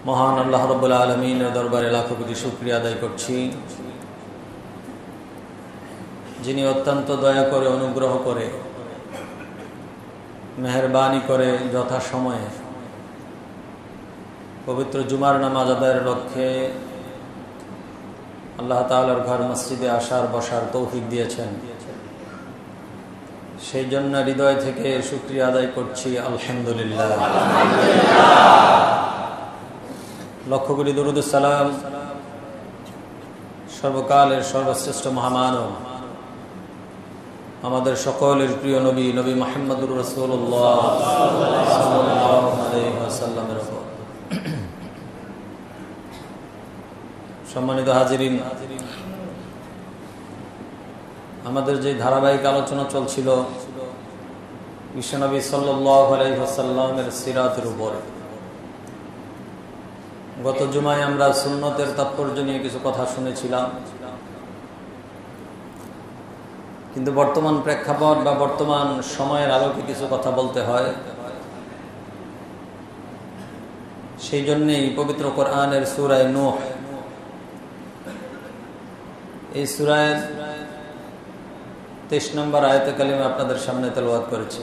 মহান আল্লাহ রাব্বুল আলামিনের দরবারে লাখো কোটি শুকরিয়া আদায় করছি, যিনি অত্যন্ত দয়া করে, অনুগ্রহ করে, মেহেরবানি করে যথাসময়ে পবিত্র জুমার নামাজ আদায়ের লক্ষ্যে আল্লাহ তাআলার ঘর মসজিদে আসার বসার তৌফিক দিয়েছেন। সেই জন্য হৃদয় থেকে শুকরিয়া আদায় করছি, আলহামদুলিল্লাহ। লক্ষ কোটি দরুদ সালাম সর্বকালের সর্বশ্রেষ্ঠ মহামানব, আমাদের সকলের প্রিয় নবী নবী মুহাম্মদুর রাসূলুল্লাহ সাল্লাল্লাহু আলাইহি ওয়াসাল্লামের উপর। সম্মানিত হাজিরিন, আমাদের যে ধারাবাহিক আলোচনা চলছিল বিশ্বনবী সাল্লাল্লাহু আলাইহি ওয়াসাল্লামের সিরাতের উপরে, গত জুমায় আমরা সুন্নতের তাৎপর্য নিয়ে কিছু কথা শুনেছিলাম, কিন্তু বর্তমান প্রেক্ষাপট বা বর্তমান সময়ের আলোকে কিছু কথা বলতে হয়। সেই জন্যেই পবিত্র কোরআনের সূরা নূহ, এই সূরার 23 নম্বর আয়াতে কালিমা আপনাদের সামনে তেলাওয়াত করেছি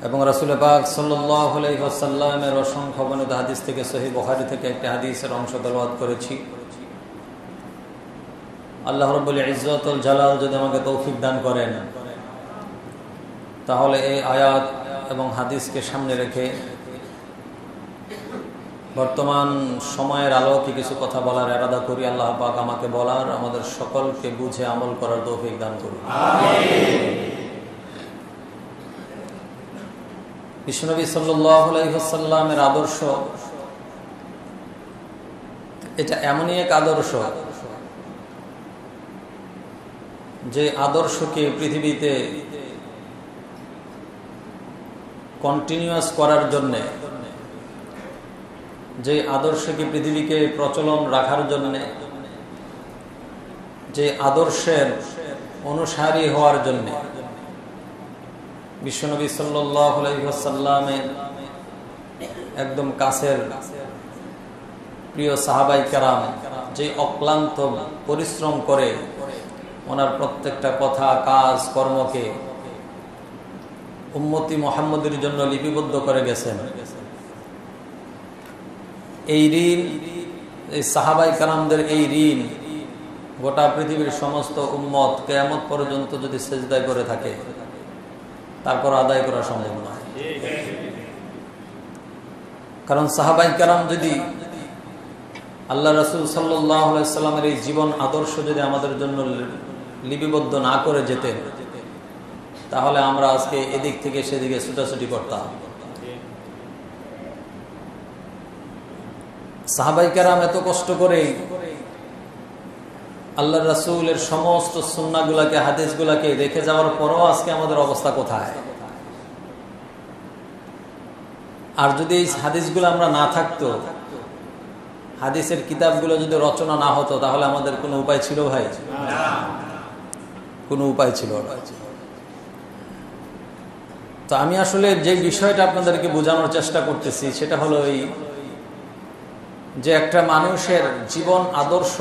এবং রাসূল পাক সাল্লাল্লাহু আলাইহি ওয়াসাল্লামের অসংখ্য বর্ণিত হাদিস থেকে সহিহ বুখারী থেকে একটি হাদিসের অংশ তেলাওয়াত করেছি। আল্লাহ রাব্বুল ইজ্জত ওয়াল জালাল যদি আমাকে তৌফিক দান করেন, তাহলে এই আয়াত এবং হাদিসকে সামনে রেখে বর্তমান সময়ের আলোকে কিছু কথা বলার ইরাদা করি। আল্লাহ পাক আমাকে বলার, আমাদের সকলকে বুঝে আমল করার তৌফিক দান করুন, আমিন। বিশ্বনবী সাল্লাল্লাহু আলাইহি ওয়াসাল্লামের আদর্শ, এটা এমনই এক আদর্শ যে আদর্শকে পৃথিবীতে কন্টিনিউয়াস করার জন্যে, যে আদর্শকে পৃথিবীকে প্রচলন রাখার জন্যে, যে আদর্শের অনুসারী হওয়ার জন্যে বিশ্বনবী সাল্লাল্লাহু আলাইহি ওয়াসাল্লামের একদম কাছের প্রিয় সাহাবায়ে কেরাম যে অক্লান্ত পরিশ্রম করে ওনার প্রত্যেকটা কথা, কাজ, কর্মকে উম্মতি মুহাম্মদের জন্য লিপিবদ্ধ করে গেছেন। এই ঋণ, এই সাহাবায়ে কেরামদের এই ঋণ গোটা পৃথিবীর সমস্ত উম্মত কিয়ামত পর্যন্ত যদি সিজদা করে থাকে, তারপর আদায় করা সম্ভব নয়। কারণ সাহাবায়ে কেরাম যদি আল্লাহ রাসূল সাল্লাল্লাহু আলাইহি ওয়াসাল্লামের এই জীবন আদর্শ যদি আমাদের জন্য লিপিবদ্ধ না করে যেতেন, তাহলে আমরা আজকে এদিক থেকে সেদিকে ছুটাছুটি করতাম। সাহাবায়ে কেরাম এত কষ্ট করে আল্লাহ রাসূলের সমস্ত সুন্নাহগুলোকে, হাদিসগুলোকে রেখে যাওয়ার পরও আজকে আমাদের অবস্থা কোথায়? আর যদি এই হাদিসগুলো আমরা না থাকতো, হাদিসের কিতাবগুলো যদি রচনা না হতো, তাহলে আমাদের কোনো উপায় ছিল ভাই? কোনো উপায় ছিল না। তো আমি আসলে যে বিষয়টা আপনাদেরকে বোঝানোর চেষ্টা করতেছি সেটা হলো এই যে একটা মানুষের জীবন আদর্শ,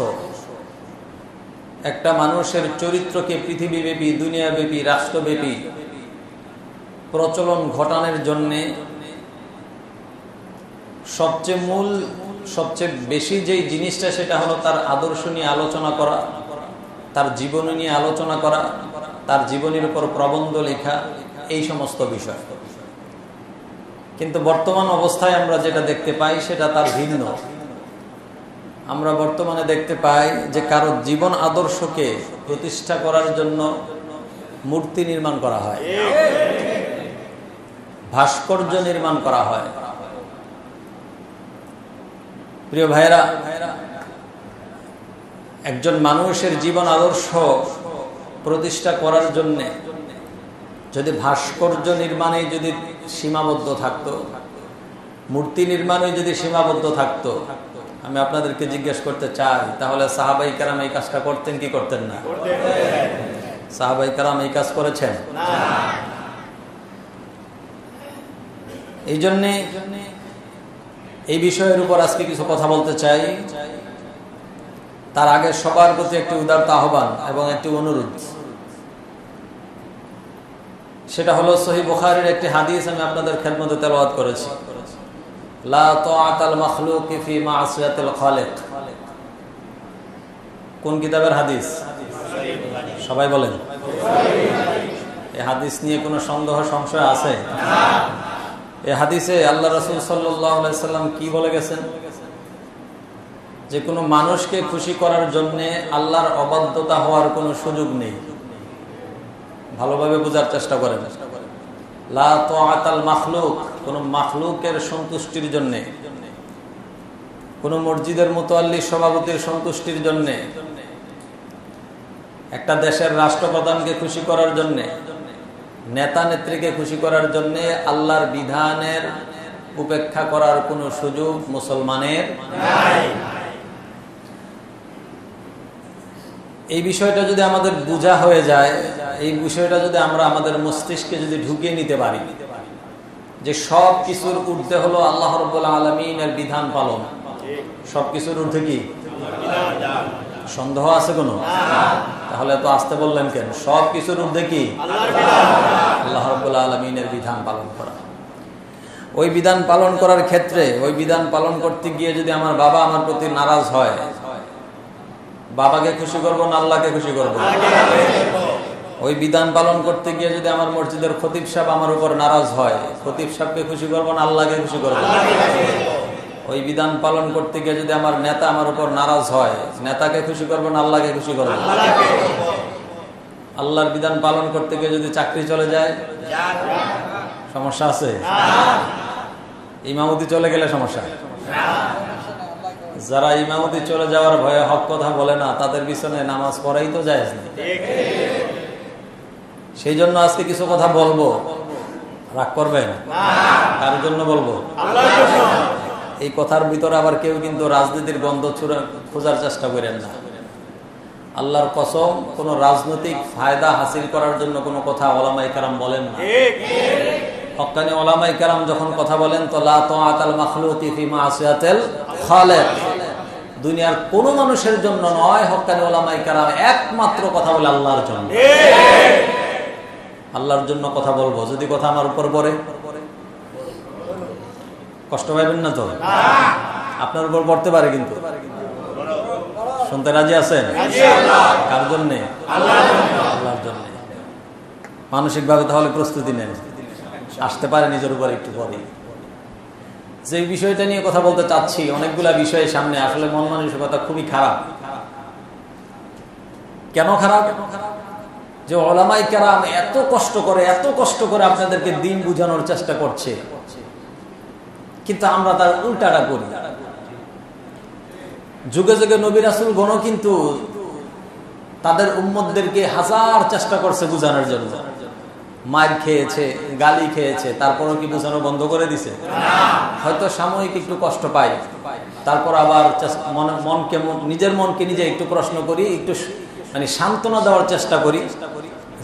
একটা মানুষের চরিত্রকে পৃথিবীব্যাপী, দুনিয়াব্যাপী, রাষ্ট্রব্যাপী প্রচলন ঘটানোর জন্যে সবচেয়ে মূল, সবচেয়ে বেশি যেই জিনিসটা, সেটা হলো তার আদর্শ নিয়ে আলোচনা করা, তার জীবনী নিয়ে আলোচনা করা, তার জীবনের উপর প্রবন্ধ লেখা, এই সমস্ত বিষয়। কিন্তু বর্তমান অবস্থায় আমরা যেটা দেখতে পাই সেটা তার ভিন্ন। আমরা বর্তমানে দেখতে পাই যে কারো জীবন আদর্শকে প্রতিষ্ঠা করার জন্য মূর্তি নির্মাণ করা হয়, ভাস্কর্য নির্মাণ করা হয়। প্রিয় ভাইরা, একজন মানুষের জীবন আদর্শ প্রতিষ্ঠা করার জন্য যদি ভাস্কর্য নির্মাণে যদি সীমাবদ্ধ থাকতো, মূর্তি নির্মাণে যদি সীমাবদ্ধ থাকতো, আমি আপনাদেরকে জিজ্ঞেস করতে চাই, তাহলে সাহাবায়ে কেরাম এই কাজটা করতেন কি করতেন না? সাহাবায়ে কেরাম এই কাজ করেছেন? এই জন্যে এই বিষয়ের উপর আজকে কিছু কথা বলতে চাই। তার আগে সবার প্রতি একটি উদারতা আহ্বান এবং একটি অনুরোধ, সেটা হলো সহিহ বুখারীর একটি হাদিস আমি আপনাদের খেদমতে তেলাওয়াত করেছি। লা তাআতাল মাখলুকি ফি মা'সিয়াতিল খালিক। কোন কিতাবের হাদিস? সবাই বলেন। এই হাদিস নিয়ে কোনো সন্দেহ সংশয় আছে? এই হাদিসে আল্লাহ রাসূল সাল্লাল্লাহু আলাইহি সাল্লাম কি বলে গেছেন? যে কোনো মানুষকে খুশি করার জন্য আল্লাহর অবাধ্যতা হওয়ার কোনো সুযোগ নেই। ভালোভাবে বোঝার চেষ্টা করেন। লা তাআতাল মাখলুক, কোন মাখলুকের সন্তুষ্টির জন্য, কোন মসজিদের মুতাল্লি সভাপতির সন্তুষ্টির জন্য, একটা দেশের রাষ্ট্রপ্রধানকে খুশি করার জন্য, নেতা নেত্রীকে খুশি করার জন্য আল্লাহর বিধানের উপেক্ষা করার কোনো সুযোগ মুসলমানের নাই। এই বিষয়টা যদি আমাদের বোঝা হয়ে যায়, এই বিষয়টা যদি আমরা আমাদের মস্তিষ্কে যদি ঢুকিয়ে নিতে পারি যে সব কিছুর ঊর্ধ্বে হলো আল্লাহ রাব্বুল আলামিনের বিধান পালন, সব কিছুর ঊর্ধ্বে কি? সন্দেহ আছে কোনো? তাহলে তো আসতে বললেন কেন? সব কিছুর ঊর্ধ্বে কি? আল্লাহ রাব্বুল আলামিনের বিধান পালন করা। ওই বিধান পালন করার ক্ষেত্রে, ওই বিধান পালন করতে গিয়ে যদি আমার বাবা আমার প্রতি নারাজ হয়, বাবাকে খুশি করবো না আল্লাহকে খুশি করবো? ওই বিধান পালন করতে গিয়ে যদি আমার মসজিদের খতিব সাহেব আমার উপর নারাজ হয়, খতিব সাহেবকে খুশি করবো না আল্লাহকে খুশি করবো? ওই বিধান পালন করতে গিয়ে যদি আমার নেতা আমার উপর নারাজ হয়, নেতাকে খুশি করবো না আল্লাহকে খুশি করবো? আল্লাহর বিধান পালন করতে গিয়ে যদি চাকরি চলে যায়, সমস্যা আছে? ইমামতি চলে গেলে সমস্যা? যারা ইমামতি চলে যাওয়ার ভয়ে হক কথা বলে না, তাদের পিছনে নামাজ পড়াই তো জায়েজ না। সেই জন্য আজকে কিছু কথা বলবো, রাগ করবেন? কার জন্য বলবো? এই কথার ভিতরে আবার কেউ কিন্তু রাজনীতির গন্ধ খোঁজার চেষ্টা করেন না। আল্লাহর কসম, কোন রাজনৈতিক ফায়দা হাসিল করার জন্য কোনো কথা ওলামায়ে কেরাম বলেন না। হক্কানি ওলামায়ে কেরাম যখন কথা বলেন তো লা তাআতাল মাখলুকি ফি মা'সিয়াতিল খালিক, দুনিয়ার কোন মানুষের জন্য নয়, হক্কানি ওলামায়ে কেরাম একমাত্র কথা বলে আল্লাহর জন্য। আল্লাহর জন্য কথা বলবো, যদি কথা আমার উপর পড়ে কষ্ট পাইবেন না তো? আপনার উপর পড়তে পারে, কিন্তু শুনতে রাজি আছেন? কার জন্য? আল্লাহর জন্য। মানসিক ভাবে তাহলে প্রস্তুতি নেন, আসতে পারে নিজের উপর একটু পরে। যে বিষয়টা নিয়ে কথা বলতে চাচ্ছি, অনেকগুলা বিষয়ের সামনে, আসলে মন মানসিকতা খুবই খারাপ। কেন খারাপ? যে উলামায়ে কেরাম এত কষ্ট করে আপনাদেরকে দিন বুঝানোর চেষ্টা করছে, কিন্তু আমরা তার উল্টাটা করি। যুগে যুগে নবী রাসূল গণ কিন্তু তাদের উম্মতদেরকে হাজার চেষ্টা করছে বুঝানোর জন্য। মার খেয়েছে, গালি খেয়েছে, তারপরও কি বুঝানো বন্ধ করে দিছে? হয়তো সাময়িক একটু কষ্ট পাই, তারপর আবার নিজের মনকে নিজে একটু প্রশ্ন করি, একটু মানে সান্ত্বনা দেওয়ার চেষ্টা করি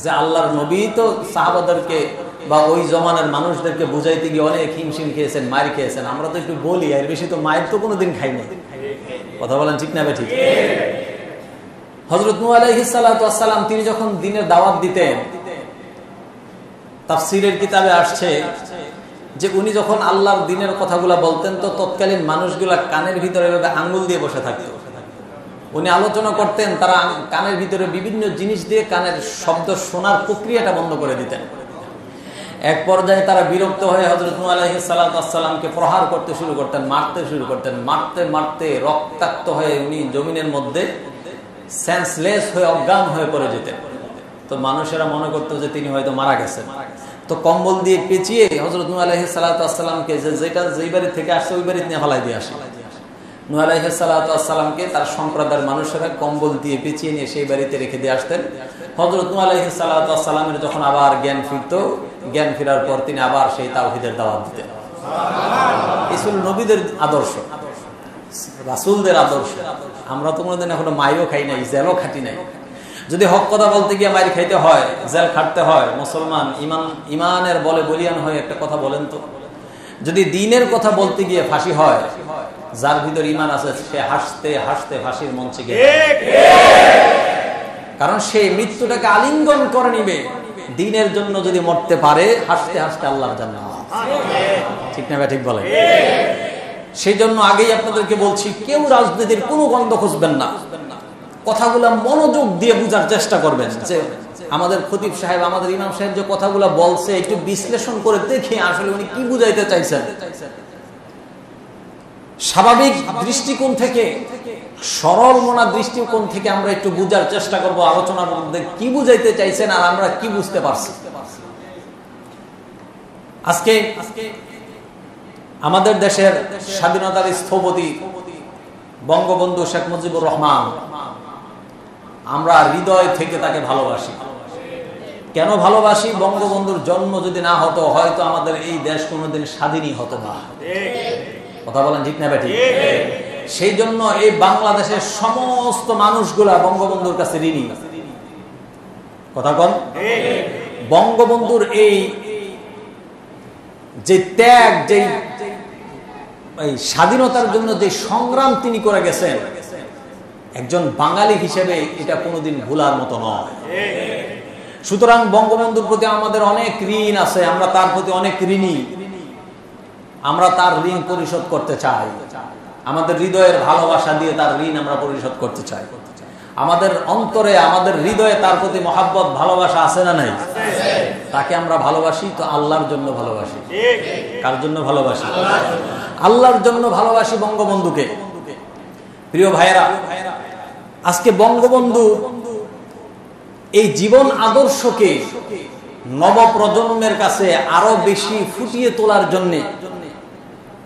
যে আল্লাহর নবী তো সাহাবাদেরকে বা ওই জমানার মানুষদেরকে বুঝাইতে গিয়ে অনেক হিমশিম খেয়েছেন, মার খেয়েছেন। আমরা তো একটু বলি, এর বেশি তো মায়ের তো কোনোদিন খাই নাই। কথা বলেন ঠিক না ঠিক? হযরত নূহ আলাইহিস সালাতু ওয়াস সালাম তিনি যখন দ্বীনের দাওয়াত দিতেন, তাফসীরের কিতাবে আসছে যে উনি যখন আল্লাহর দ্বীনের কথাগুলা বলতেন তো তৎকালীন মানুষগুলা কানের ভিতরে এভাবে আঙ্গুল দিয়ে বসে থাকতো। উনি আলোচনা করতেন, তারা কানের ভিতরে বিভিন্ন জিনিস দিয়ে কানের শব্দ শোনার প্রক্রিয়াটা বন্ধ করে দিতেন। এক পর্যায়ে তারা বিরক্ত হয়ে হযরত নূহ আলাইহিস সালাতু ওয়াস সালামকে প্রহার করতে শুরু করতেন, মারতে শুরু করতেন। মারতে মারতে রক্তাক্ত হয়ে উনি জমিনের মধ্যে সেন্সলেস হয়ে অজ্ঞান হয়ে পড়ে যেতেন। তো মানুষেরা মনে করতো যে তিনি হয়তো মারা গেছেন। তো কম্বল দিয়ে পেঁচিয়ে হযরত নূহ আলাইহিস সালাতু ওয়াস সালামকে যেই বাড়ি থেকে আসছে ওই বাড়িতে নিয়ে ফেলাই দিয়ে আসে। নূহ আলাইহিস সালাতু ওয়াস সালামকে তার সম্প্রদায়ের মানুষেরা কম্বল দিয়ে পেঁচিয়ে নিয়ে সেই বাড়িতে রেখে দিয়ে আসতেন। হযরত নূহ আলাইহিস সালাতু ওয়াস সালামের যখন আবার জ্ঞান ফিরত, জ্ঞান ফেরার পর তিনি আবার সেই তাওহীদের দাওয়াত দিতেন। এই ছিল নবীদের আদর্শ, রাসূলদের আদর্শ। আমরা তো কোনোদিন এখনো মাইও খাই নাই, জেলও খাটি নাই। যদি হক কথা বলতে গিয়ে মাইর খাইতে হয়, জেল খাটতে হয়, মুসলমান ইমানের বলে বলিয়ান হয়ে একটা কথা বলেন তো, যদি দ্বীনের কথা বলতে গিয়ে ফাঁসি হয়, যার ভিতর ঈমান আছে সে হাসতে হাসতে ফাঁসির মঞ্চে গিয়ে, কারণ সে মৃত্যুটাকে আলিঙ্গন করে নিবে। দ্বীনের জন্য যদি মরতে পারে, হাসতে হাসতে আল্লাহর জান্নাত। ঠিক না? ঠিক বলে। সেই জন্য আগেই আপনাদেরকে বলছি, কেউ রাজনীতির কোনো গন্ধ খুঁজবেন না, কথাগুলো মনোযোগ দিয়ে বুঝার চেষ্টা করবেন যে আমাদের খতিব সাহেব, আমাদের ইমাম সাহেব যে কথাগুলো বলছে, একটু বিশ্লেষণ করে দেখি আসলে উনি কি বুঝাইতে চাইছেন। স্বাভাবিক দৃষ্টিকোণ থেকে, সরল মনা দৃষ্টিকোণ থেকে আমরা একটু বুঝার চেষ্টা করব আলোচনার মধ্যে কি বুঝাইতে চাইছেন আর আমরা কি বুঝতে পারছি। আজকে আমাদের দেশের স্বাধীনতার স্থপতি বঙ্গবন্ধু শেখ মুজিবুর রহমান, আমরা হৃদয় থেকে তাকে ভালোবাসি। কেন ভালোবাসি? বঙ্গবন্ধুর জন্ম যদি না হতো, হয়তো আমাদের এই দেশ কোনোদিন স্বাধীনই হতো না। কথা বলেন ঠিক না ঠিক? সেই জন্য এই বাংলাদেশের সমস্ত মানুষগুলা বঙ্গবন্ধুর কাছে ঋণী। কথা বল। বঙ্গবন্ধুর এই যে ত্যাগ, যে স্বাধীনতার জন্য যে সংগ্রাম তিনি করে গেছেন, একজন বাঙালি হিসেবে এটা কোনোদিন ভুলার মতো নয়। সুতরাং বঙ্গবন্ধুর প্রতি আমাদের অনেক ঋণ আছে, আমরা তার প্রতি অনেক ঋণী। আমরা তার ঋণ পরিশোধ করতে চাই, আমাদের হৃদয়ের ভালোবাসা দিয়ে তার ঋণ আমরা পরিশোধ করতে চাই। আমাদের অন্তরে, আমাদের হৃদয়ে তার প্রতি মহাব্বত, ভালোবাসা আছে না নাই? তাকে আমরা ভালোবাসি তো আল্লাহর জন্য ভালোবাসি। কার জন্য ভালোবাসি? আল্লাহর জন্য ভালোবাসি বঙ্গবন্ধুকে। প্রিয় ভাইয়েরা, আজকে বঙ্গবন্ধু এই জীবন আদর্শকে নবপ্রজন্মের কাছে আরো বেশি ফুটিয়ে তোলার জন্য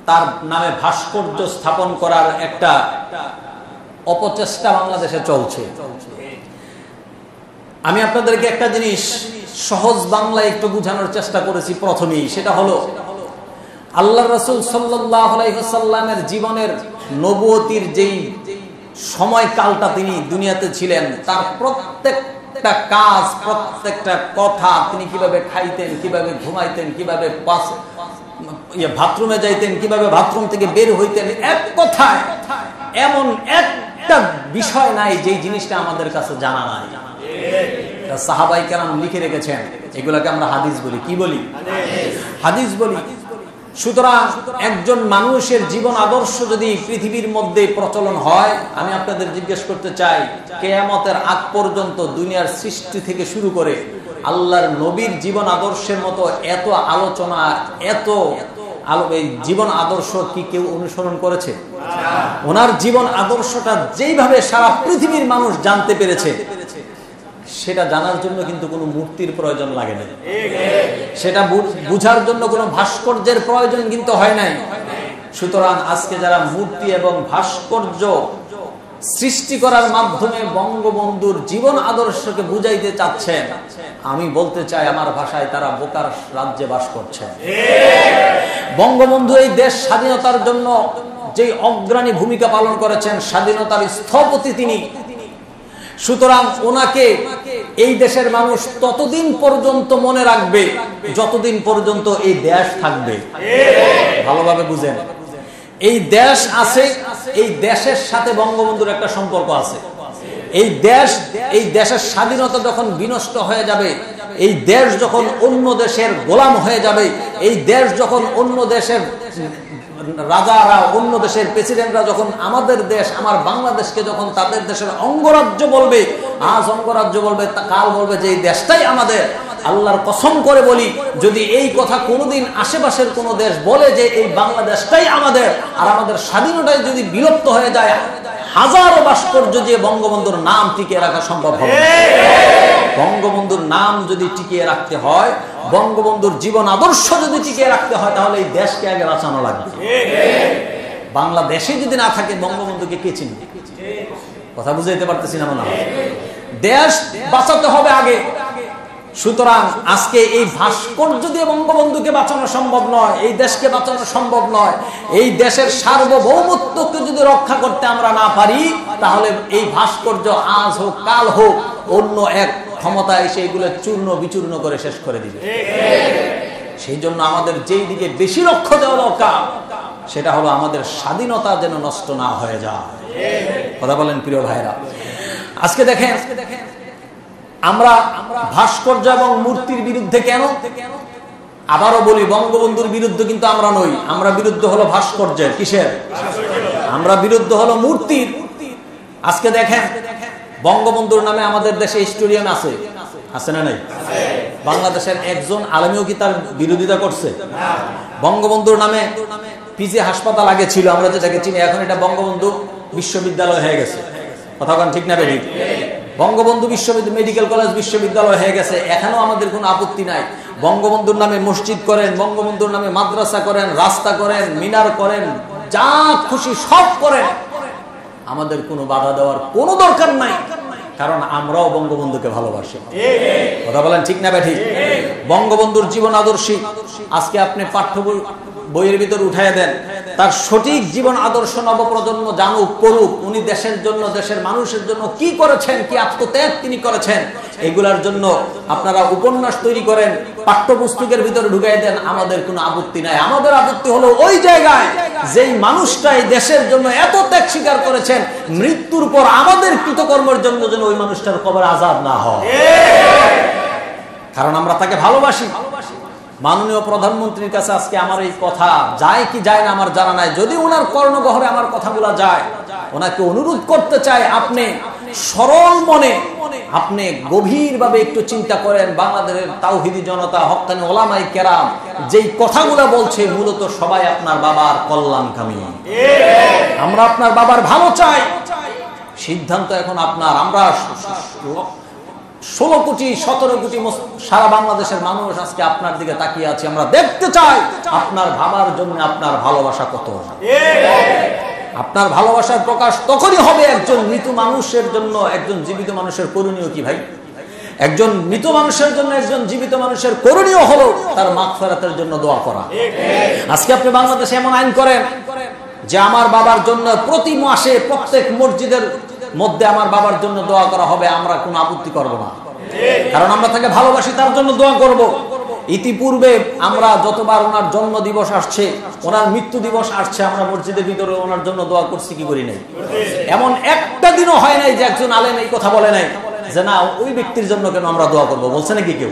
তার নামে ভাস্কর্য স্থাপন করার একটা অপচেষ্টা বাংলাদেশে চলছে। আমি আপনাদেরকে একটা জিনিস সহজ বাংলায় একটু বোঝানোর চেষ্টা করেছি প্রথমেই, সেটা হলো আল্লাহর রাসূল সাল্লাল্লাহু আলাইহি ওয়াসাল্লামের জীবনের নবুয়তির যেই সময়কালটা তিনি দুনিয়াতে ছিলেন, তার প্রত্যেকটা কাজ, প্রত্যেকটা কথা, তিনি কিভাবে খাইতেন, কিভাবে ঘুমাইতেন, কিভাবে বাথরুমে যাইতেন, কিভাবে বাথরুম থেকে বের হইতেন, এক কথায় এমন একটা বিষয় নাই যে জিনিসটা আমাদের কাছে জানা নাই। সাহাবাই কেরাম লিখে রেখেছেন, এগুলাকে আমরা হাদিস বলি। কি বলি? হাদিস বলি। সুতরাং একজন মানুষের জীবন আদর্শ যদি পৃথিবীর মধ্যে প্রচলন হয়, আমি আপনাদের জিজ্ঞেস করতে চাই, কিয়ামতের আগ পর্যন্ত দুনিয়ার সৃষ্টি থেকে শুরু করে আল্লাহর নবীর জীবন আদর্শের মতো এত আলোচনা, এত এই জীবন আদর্শ কি কেউ অনুসরণ করেছে? ওনার জীবন আদর্শটা যেইভাবে সারা পৃথিবীর মানুষ জানতে পেরেছে, সেটা জানার জন্য কিন্তু কোনো মূর্তির প্রয়োজন লাগে না, সেটা বুঝার জন্য কোনো ভাস্কর্যের প্রয়োজন কিন্তু হয় নাই। সুতরাং আজকে যারা মূর্তি এবং ভাস্কর্য সৃষ্টি করার মাধ্যমে বঙ্গবন্ধুর জীবন আদর্শকে বুঝাইতে চাচ্ছেন, আমি বলতে চাই আমার ভাষায়, তারা বোকার রাজ্যে বাস করছে। বঙ্গবন্ধু এই দেশ স্বাধীনতার জন্য যে অগ্রণী ভূমিকা পালন করেছেন, স্বাধীনতার স্থপতি তিনি। সুতরাং ওনাকে এই দেশের মানুষ ততদিন পর্যন্ত মনে রাখবে যতদিন পর্যন্ত এই দেশ থাকবে। ভালোভাবে বুঝেন, এই দেশ আছে, এই দেশের সাথে বঙ্গবন্ধুর একটা সম্পর্ক আছে। এই দেশের স্বাধীনতা যখন বিনষ্ট হয়ে যাবে, এই দেশ যখন অন্য দেশের গোলাম হয়ে যাবে, এই দেশ যখন অন্য দেশের রাজারা, অন্য দেশের প্রেসিডেন্টরা যখন আমাদের দেশ, আমার বাংলাদেশকে যখন তাদের দেশের অঙ্গরাজ্য বলবে, আজ অঙ্গরাজ্য বলবে, কাল বলবে যে এই দেশটাই আমাদের, আল্লাহর কসম করে বলি, যদি এই কথা কোনোদিন আশেপাশের কোনো দেশ বলে যে এই বাংলাদেশটাই আমাদের, আর আমাদের স্বাধীনতায় যদি বিলুপ্ত হয়ে যায়, হাজারো ভাস্কর্য দিয়ে বঙ্গবন্ধুর নাম টিকিয়ে রাখা সম্ভব হবে। বঙ্গবন্ধুর নাম যদি টিকিয়ে রাখতে হয়, বঙ্গবন্ধুর জীবন আদর্শ যদি টিকিয়ে রাখতে হয়, তাহলে এই দেশকে আগে বাঁচানো লাগবে। বাংলাদেশে যদি না থাকে, বঙ্গবন্ধুকে কে চিনবে? কথা বুঝাইতে পারতেছি না মনে হয়? দেশ বাঁচাতে হবে আগে। সুতরাং আজকে এই ভাস্কর্য দিয়ে বঙ্গবন্ধুকে বাঁচানো সম্ভব নয়, এই দেশকে বাঁচানো সম্ভব নয়। এই দেশের সার্বভৌমত্বকে যদি রক্ষা করতে আমরা না পারি, তাহলে এই ভাস্কর্য আজ হোক কাল হোক অন্য এক ক্ষমতা এসে এগুলো চূর্ণ বিচূর্ণ করে শেষ করে দিবে। সেই জন্য আমাদের যেই দিকে বেশি লক্ষ্য দেওয়া দরকার সেটা হলো আমাদের স্বাধীনতা যেন নষ্ট না হয়ে যায়। কথা বলেন প্রিয় ভাইরা। আজকে দেখেন আমরা ভাস্কর্য এবং মূর্তির বিরুদ্ধে কেন? আবারও বলি, বঙ্গবন্ধুর বিরুদ্ধে কিন্তু আমরা নই, আমরা বিরুদ্ধ হলো ভাস্কর্যের। কিসের? আমরা বিরুদ্ধ হলো মূর্তির। আজকে দেখেন বঙ্গবন্ধুর নামে আমাদের দেশে স্টেডিয়াম আছে, আছে না নাই? বাংলাদেশের একজন আলেমীও কি তার বিরোধিতা করছে? বঙ্গবন্ধুর নামে পিজি হাসপাতাল আগে ছিল, আমরা যেটাকে চিনি, এখন এটা বঙ্গবন্ধু বিশ্ববিদ্যালয় হয়ে গেছে। কথা বলেন ঠিক না বেঠিক? বঙ্গবন্ধু বিশ্ববিদ্যালয়, মেডিকেল কলেজ বিশ্ববিদ্যালয় হয়ে গেছে, এখানেও আমাদের কোনো আপত্তি নাই। বঙ্গবন্ধুর নামে মসজিদ করেন, বঙ্গবন্ধুর নামে মাদ্রাসা করেন, রাস্তা করেন, মিনার করেন, যা খুশি সব করেন, আমাদের কোনো বাধা দেওয়ার কোনো দরকার নাই, কারণ আমরাও বঙ্গবন্ধুকে ভালোবাসি। কথা বলেন ঠিক না বেঠিক? বঙ্গবন্ধুর জীবন আদর্শী আজকে আপনি পাঠ্য বইয়ের ভিতর উঠাইয়া দেন, তার সঠিক জীবন আদর্শ নবপ্রজন্ম জানুক, পড়ুক। উনি দেশের জন্য, দেশের মানুষের জন্য কি করেছেন, কি আত্মত্যাগ তিনি করেছেন, এগুলার জন্য আপনারা উপন্যাস তৈরি করেন, পাঠ্যপুস্তকের ভিতরে ঢুকাই দেন, আমাদের কোনো আপত্তি নাই। আমাদের আপত্তি হলো ওই জায়গায় যেই মানুষটাই দেশের জন্য এত ত্যাগ স্বীকার করেছেন, মৃত্যুর পর আমাদের কৃতকর্মের জন্য যেন ওই মানুষটার কবর আযাব না হয়, কারণ আমরা তাকে ভালোবাসি। মাননীয় প্রধানমন্ত্রীর কাছে আজকে আমার এই কথা যায় কি যায় না আমার জানা নাই, যদি ওনার কর্ণগহরে আমার কথাগুলো যায়, ওনাকে অনুরোধ করতে চাই, আপনি সরল মনে আপনি গভীরভাবে একটু চিন্তা করেন, বাংলাদেশের তাওহীদি জনতা, হক্কানি ওলামায়ে কেরাম যেই কথাগুলো বলছে, মূলত সবাই আপনার বাবার কল্যাণকামী। আমরা আপনার বাবার ভালো চাই, সিদ্ধান্ত এখন আপনার। আমরা 16 কোটি 17 কোটি সারা বাংলাদেশের মানুষ আজকে আপনার দিকে তাকিয়ে আছে, আমরা দেখতে চাই আপনার ভাবার জন্য আপনার ভালোবাসা কত। আপনার ভালোবাসার প্রকাশ তখনই হবে একজন মৃত মানুষের জন্য একজন জীবিত মানুষের করণীয় কি ভাই? একজন মৃত মানুষের জন্য একজন জীবিত মানুষের করণীয় হলো তার মাগফিরাতের জন্য দোয়া করা। আজকে আপনি বাংলাদেশে এমন আইন করেন যে আমার বাবার জন্য প্রতি মাসে প্রত্যেক মসজিদের মধ্যে আমার বাবার জন্য দোয়া করা হবে, আমরা কোনো আপত্তি করব না, কারণ আমরা তাকে ভালোবাসি, তার জন্য দোয়া করব। ইতিপূর্বে আমরা যতবার ওনার জন্ম দিবস আসছে, ওনার মৃত্যু দিবস আসছে, আমরা মসজিদের ভিতরে ওনার জন্য দোয়া করছি কি করি নাই? এমন একটা দিনও হয় নাই যে একজন আলেম এই কথা বলে নাই যে না ওই ব্যক্তির জন্য কেন আমরা দোয়া করবো, বলছে নাকি কেউ?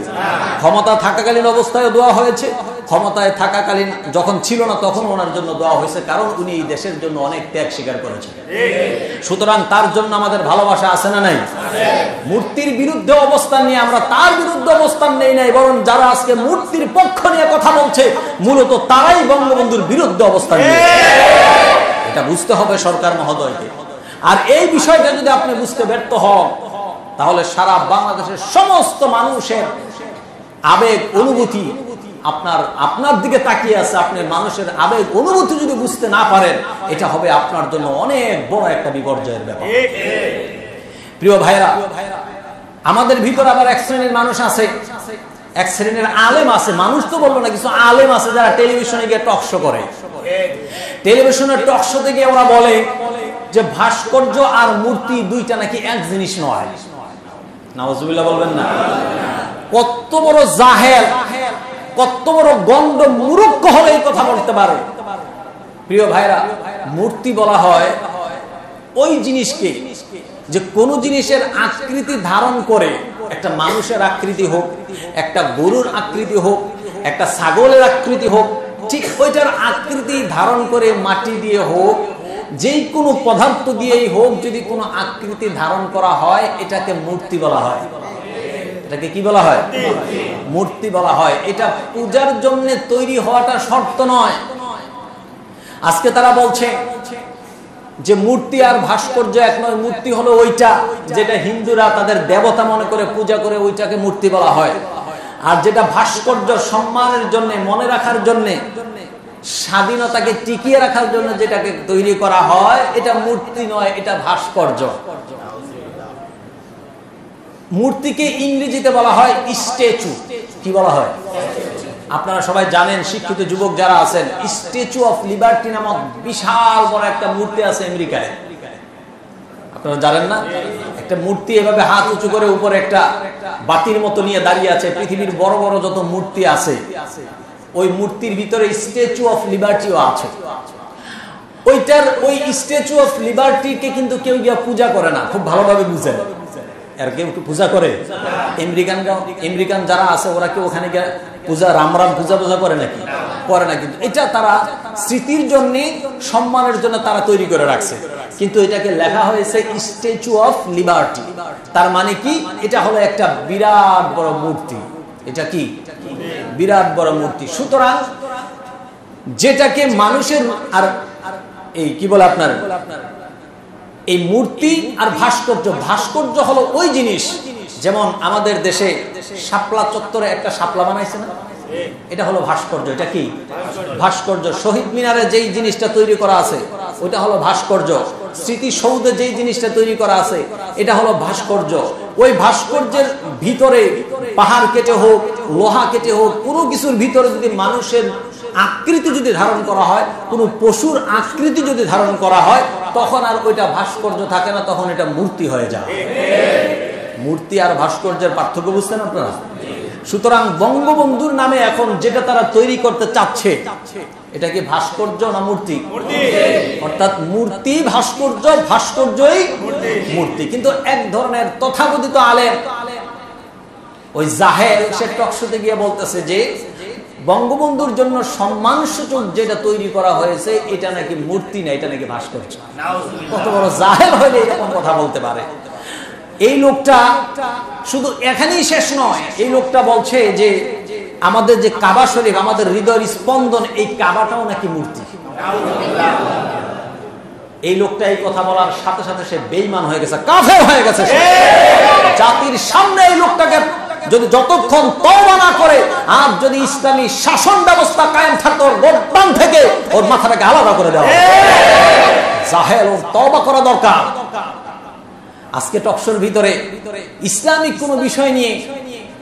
ক্ষমতা থাকাকালীন অবস্থায় দোয়া হয়েছে, ক্ষমতায় থাকাকালীন যখন ছিল না তখন ওনার জন্য দোয়া হয়েছে, কারণ উনি এই দেশের জন্য অনেক ত্যাগ স্বীকার করেছেন। সুতরাং তার জন্য আমাদের ভালোবাসা আছে না নাই? মূর্তির বিরুদ্ধে অবস্থান নিয়ে আমরা তার বিরুদ্ধে অবস্থান নেই নাই, বরং যারা আজকে মূর্তির পক্ষ নিয়ে কথা বলছে মূলত তারাই বঙ্গবন্ধুর বিরুদ্ধে অবস্থান নিয়েছে। এটা বুঝতে হবে সরকার মহোদয়কে। আর এই বিষয়টা যদি আপনি বুঝতে ব্যর্থ হন, তাহলে সারা বাংলাদেশের সমস্ত মানুষের আবেগ অনুভূতি আপনার দিকে তাকিয়ে আছে, আপনি মানুষের আবেগ অনুভূতি যদি বুঝতে না পারেন, এটা হবে আপনার জন্য অনেক বড় একটা বিপর্যয়ের ব্যাপার। প্রিয় ভাইরা, আমাদের ভিতর আবার এক শ্রেণীর মানুষ আছে, এক শ্রেণীর আলেম আছে, মানুষ তো বলবো না, কিছু আলেম আছে যারা টেলিভিশনে গিয়ে টক শো করে। টেলিভিশনের টক শো থেকে ওরা বলে যে ভাস্কর্য আর মূর্তি দুইটা নাকি এক জিনিস নয়। নাউজুবিল্লাহ বলবেন না? কত বড় জাহেল, কত বড় গন্ড মূর্খ হলে এই কথা বলতে পারে? প্রিয় ভাইরা, মূর্তি বলা হয় ওই জিনিসকে যে কোন জিনিসের আকৃতি ধারণ করে, একটা মানুষের আকৃতি হোক, একটা গরুর আকৃতি হোক, একটা ছাগলের আকৃতি হোক, ঠিক ওইটার আকৃতি ধারণ করে মাটি দিয়ে হোক, যেই কোনো পদার্থ দিয়েই হোক, যদি কোনো আকৃতি ধারণ করা হয় এটাকে মূর্তি বলা হয়। এটাকে কি বলা হয়? মূর্তি বলা হয়। এটা পূজার জন্য তৈরি হওয়াটা শর্ত নয়। আজকে তারা বলছে যে মূর্তি আর ভাস্কর্য এক নয়, মূর্তি হলো ওইটা যেটা হিন্দুরা তাদের দেবতা মনে করে পূজা করে, ওইটাকে মূর্তি বলা হয়। আর যেটা ভাস্কর্য সম্মানের জন্য, মনে রাখার জন্য, স্বাধীনতাকে টিকিয়ে রাখার জন্য যেটাকে তৈরি করা হয়, এটা মূর্তি নয়, এটা ভাস্কর্য। মূর্তিকে ইংরেজিতে বলা হয় স্ট্যাচু। কি বলা হয়? আপনারা সবাই জানেন, শিক্ষিত যুবক যারা আছেন, স্ট্যাচু অফ লিবার্টি নামক বিশাল বড় একটা মূর্তি আছে আমেরিকায়। আপনারা জানেন না? একটা মূর্তি এভাবে হাত উঁচু করে উপরে একটা বাতির মতো নিয়ে দাঁড়িয়ে আছে। পৃথিবীর বড় বড় যত মূর্তি আছে ওই মূর্তির ভিতরে স্ট্যাচু অফ লিবার্টিও আছে। ওই স্ট্যাচু অফ লিবার্টিকে কিন্তু কেউ গিয়া পূজা করে না, খুব ভালোভাবে বুঝেন। আর কেউ পূজা করে? আমেরিকান যারা আছে ওরা কি ওখানে গিয়ে পূজা রাম পূজা করে নাকি? করে না। কিন্তু এটা তারা স্মৃতির জন্য, সম্মানের জন্য তারা তৈরি করে রাখছে। কিন্তু এটাকে লেখা হয়েছে স্ট্যাচু অফ লিবার্টি। তার মানে কি? এটা হলো একটা বিরাট বড় মূর্তি। এটা কি? বিরাট বড় মূর্তি। সুতরাং যেটাকে মানুষের আর এই কি বলে আপনার এই মূর্তি আর ভাস্কর্য হলো ওই জিনিস, যেমন আমাদের দেশে শাপলা চত্বরে একটা শাপলা বানাইছে না, এটা হলো ভাস্কর্য। এটা কি? ভাস্কর্য। শহীদ মিনারে যেই জিনিসটা তৈরি করা আছে ওটা হলো ভাস্কর্য। স্মৃতিসৌধে যেই জিনিসটা তৈরি করা আছে এটা হলো ভাস্কর্য। ওই ভাস্কর্যের ভিতরে পাহাড় কেটে হোক, লোহা কেটে হোক, কোনো কিছুর ভিতরে যদি মানুষের আকৃতি যদি ধারণ করা হয়, কোনো পশুর আকৃতি যদি ধারণ করা হয়, তখন আর ওইটা ভাস্কর্য থাকে না, তখন এটা মূর্তি হয়ে যায়। মূর্তি আর ভাস্কর্যের পার্থক্য বুঝছেন আপনারা? সুতরাং বঙ্গবন্ধুর নামে এখন যেটা তারা তৈরি করতে চাচ্ছে, এটা কি ভাস্কর্য না মূর্তি? অর্থাৎ মূর্তি ভাস্কর্য, ভাস্কর্যই মূর্তি। কিন্তু এক ধরনের তথাকথিত আলেম, ওই জাহেল, সে টকশোতে গিয়ে বলতেছে যে বঙ্গবন্ধুর জন্য সম্মানসূচক যেটা তৈরি করা হয়েছে এটা নাকি মূর্তি না, এটা নাকি ভাস্কর্য। কত বড় জাহেল হলে এরকম কথা বলতে পারে? এই লোকটা শুধু এখানেই শেষ নয়, এই লোকটা বলছে যে আমাদের যে কাবা শরীফ, আমাদের হৃদয়ের স্পন্দন, এই কাবাটাও নাকি মূর্তি। এই লোকটা এই কথা বলার সাথে সাথে সে বেঈমান হয়ে গেছে, কাফের হয়ে গেছে। জাতির সামনে এই লোকটাকে যদি যতক্ষণ তওবা না করে, আর যদি ইসলামী শাসন ব্যবস্থা কায়েম থাকতো, গর্দান থেকে ওর মাথাটাকে আলাদা করে দেওয়া। জাহেল, ওর তওবা করা দরকার। আজকে টকশোর ভিতরে ইসলামিক কোন বিষয় নিয়ে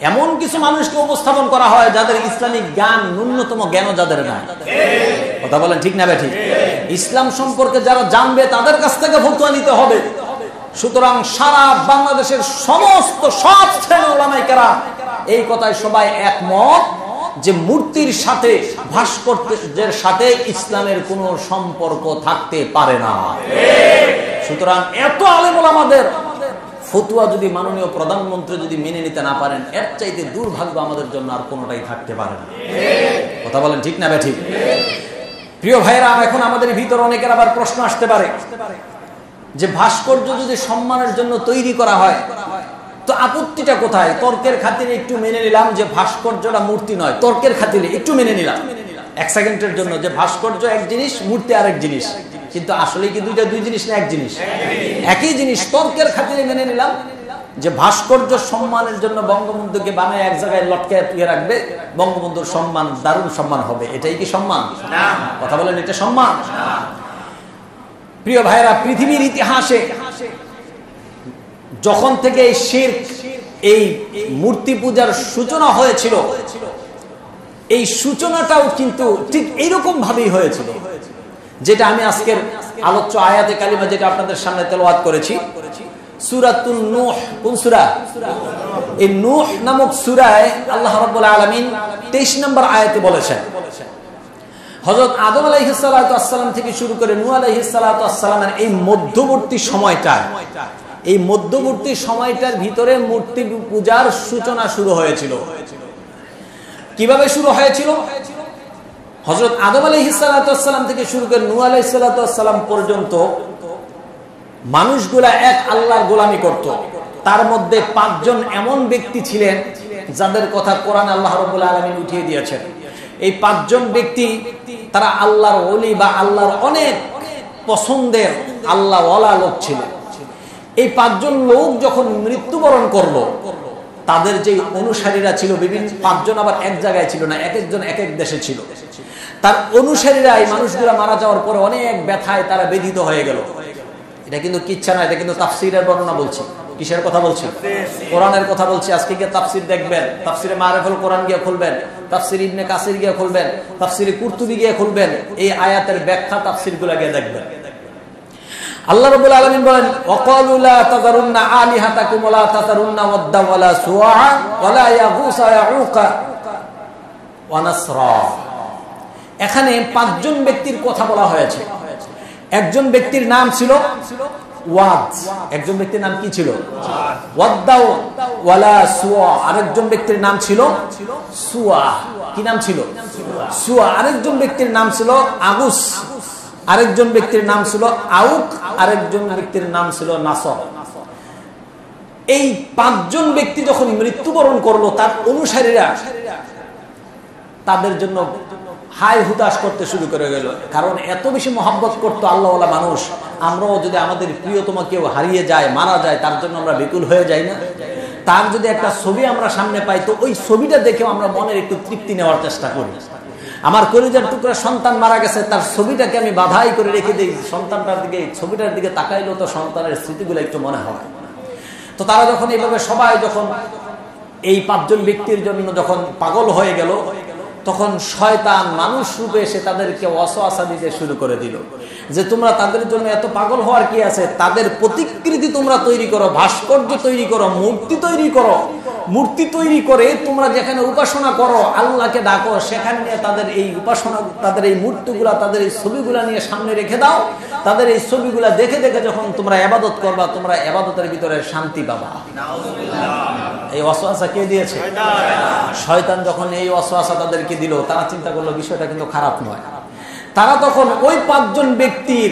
এমন কিছু মানুষকে উপস্থাপন করা হয় যাদের ইসলামিক জ্ঞান, ন্যূনতম জ্ঞানও যাদের নাই। কথা বলেন ঠিক না ঠিক? ইসলাম সম্পর্কে যারা জানবে তাদের কাছ থেকে ফতোয়া নিতে হবে। সুতরাং সারা বাংলাদেশের সমস্ত সব শ্রেণীর উলামায়ে কেরাম এই কথায় সবাই একমত যে মূর্তির সাথে, ভাস্কর্যের সাথে ইসলামের কোনো সম্পর্ক থাকতে পারে না। সুতরাং এত আলেম ওলামাদের ফতোয়া যদি মাননীয় প্রধানমন্ত্রী যদি মেনে নিতে না পারেন, এর চাইতে দুর্ভাগ্য আমাদের জন্য আর কোনোটাই থাকতে পারে না। কথা বলেন ঠিক না ঠিক? প্রিয় ভাইরা, এখন আমাদের ভিতর অনেকের আবার প্রশ্ন আসতে পারে যে ভাস্কর্য যদি সম্মানের জন্য তৈরি করা হয় তো আপত্তিটা কোথায়? তর্কের খাতিরে একটু মেনে নিলাম যে ভাস্কর্যটা মূর্তি নয়, তর্কের খাতিরে একটু মেনে নিলাম এক সেকেন্ডের জন্য যে ভাস্কর্য এক জিনিস, মূর্তি আরেক জিনিস। কিন্তু আসলে কি দুইটা দুই জিনিস না এক জিনিস? একই জিনিস। তর্কের খাতিরে মেনে নিলাম যে ভাস্কর্য সম্মানের জন্য বঙ্গবন্ধুকে বানায় এক জায়গায় লটকায় তুলে রাখবে, বঙ্গবন্ধুর সম্মান, দারুণ সম্মান হবে। এটাই কি সম্মান? কথা বলেন, এটা সম্মান? প্রিয় ভাইরা, পৃথিবীর ইতিহাসে যখন থেকে এই শিরক, এই মূর্তি পূজার সূচনা হয়েছিল, এই সূচনাটাও কিন্তু ঠিক এইরকম ভাবেই হয়েছিল, যেটা আমি আজকের আলোচ্য আয়াতে কালিমা যেটা আপনাদের সামনে তেলাওয়াত করেছি, সূরাতুন নূহ। কোন সূরা? এই নূহ নামক সূরায় আল্লাহ রাব্বুল আলামিন 23 নম্বর আয়াতে বলেছেন, হযরত আদম আলাইহিস সালাতু ওয়াস সালাম থেকে শুরু করে নূহ আলাইহিস সালাতু ওয়াস সালামের এই মধ্যবর্তী সময়টা, এই মধ্যবর্তী সময়টার ভিতরে মূর্তি পূজার সূচনা শুরু হয়েছিল। কিভাবে শুরু হয়েছিল? হযরত আদম আলাইহিস সালাতু ওয়াস সালাম থেকে শুরু করে নূহ আলাইহিস সালাতু ওয়াস সালাম পর্যন্ত মানুষগুলা এক আল্লাহর গোলামি করত। তার মধ্যে 5 জন এমন ব্যক্তি ছিলেন যাদের কথা কোরআন আল্লাহ রাব্বুল আলামিন উঠিয়ে দিয়েছেন। এই 5 জন ব্যক্তি তারা আল্লাহর ওলি বা আল্লাহর অনেক পছন্দের আল্লাহওয়ালা লোক ছিলেন। এই 5 জন লোক যখন মৃত্যুবরণ করলো, তাদের যে অনুসারীরা ছিল বিভিন্ন, 5 জন আবার এক জায়গায় ছিল না, এক একজন এক এক দেশে ছিল। তার অনুসারীরা এই মানুষগুলা মারা যাওয়ার পরে অনেক ব্যথায় তারা ব্যথিত হয়ে গেল। এটা কিন্তু কিচ্ছা না, এটা কিন্তু তাফসীরের বর্ণনা বলছি। কিসের কথা বলছি? কোরআনের কথা বলছি। আজকে গিয়ে তাফসীর দেখবেন, তাফসীরে মারিফুল কোরআন গিয়ে খুলবেন, তাফসীর ইবনে কাসির গিয়ে খুলবেন, তাফসীরে কুরতুবী গিয়ে খুলবেন, এই আয়াতের ব্যাখ্যা তাফসীরগুলো গিয়ে দেখবেন। আল্লাহ রাব্বুল আলামিন বলেন, ওয়াকালু লা তাযারুন্না আলিহাতাকুম ওয়া লা তাযারুন্না ওয়াদ্দা ওয়া লা সুআআ ওয়া লা ইয়াগুস ওয়া ইয়াউকা ওয়া নাসরা। এখানে 5 জন ব্যক্তির কথা বলা হয়েছে। একজন ব্যক্তির নাম ছিল ওয়াদ, একজন ব্যক্তির নাম কি ছিল? ওয়াদ্দাউ ওয়ালা সুয়া। আরেকজন ব্যক্তির নাম ছিল সুয়া। কি নাম ছিল? সুয়া। আরেকজন ব্যক্তির নাম ছিল আগুস। আরেকজন ব্যক্তির নাম ছিল আউক। আরেকজন ব্যক্তির নাম ছিল নাসর। এই 5 জন ব্যক্তি যখন মৃত্যুবরণ করলো, তার অনুসারীরা তাদের জন্য হাই হুতাশ করতে শুরু করে গেল। কারণ এত বেশি মহব্বত করতো আল্লাহওয়ালা মানুষ। আমরাও যদি আমাদের প্রিয়তম কেউ হারিয়ে যায়, মারা যায়, তার জন্য আমরা বিকুল হয়ে যাই না? তার যদি একটা ছবি আমরা সামনে পাই, তো ওই ছবিটা দেখেও আমরা মনের একটু তৃপ্তি নেওয়ার চেষ্টা করি। আমার কলিজার টুকরা সন্তান মারা গেছে, তার ছবিটাকে আমি বাধাই করে রেখে দিই, সন্তানটার দিকে, ছবিটার দিকে তাকাইলেও তো সন্তানের স্মৃতিগুলো একটু মনে হয়। তো তারা যখন এইভাবে সবাই যখন এই 5 জন ব্যক্তির জন্য যখন পাগল হয়ে গেল, তখন শয়তান মানুষ রূপে এসে তাদেরকে ওয়াসওয়াসা দিতে শুরু করে দিল যে তোমরা তাদের জন্য এত পাগল হওয়ার কি আছে? তাদের প্রতিকৃতি তোমরা তৈরি করো, ভাস্কর্য তৈরি করো, মূর্তি তৈরি করো। মূর্তি তৈরি করে তোমরা যেখানে উপাসনা করো, আল্লাহকে ডাকো, সেখানে নিয়ে তাদের এই উপাসনা, তাদের এই মূর্তিগুলা, তাদের এই ছবিগুলা নিয়ে সামনে রেখে দাও। তাদের এই ছবিগুলা দেখে দেখে যখন তোমরা ইবাদত করবা, তোমরা ইবাদতের ভিতরে শান্তি পাবা। এই ওয়াসওয়াসা কে দিয়েছে? শয়তান যখন এই ওয়াসওয়াসা তাদেরকে দিল, তারা চিন্তা করলো বিষয়টা কিন্তু খারাপ নয়। তারা তখন ওই 5 জন ব্যক্তির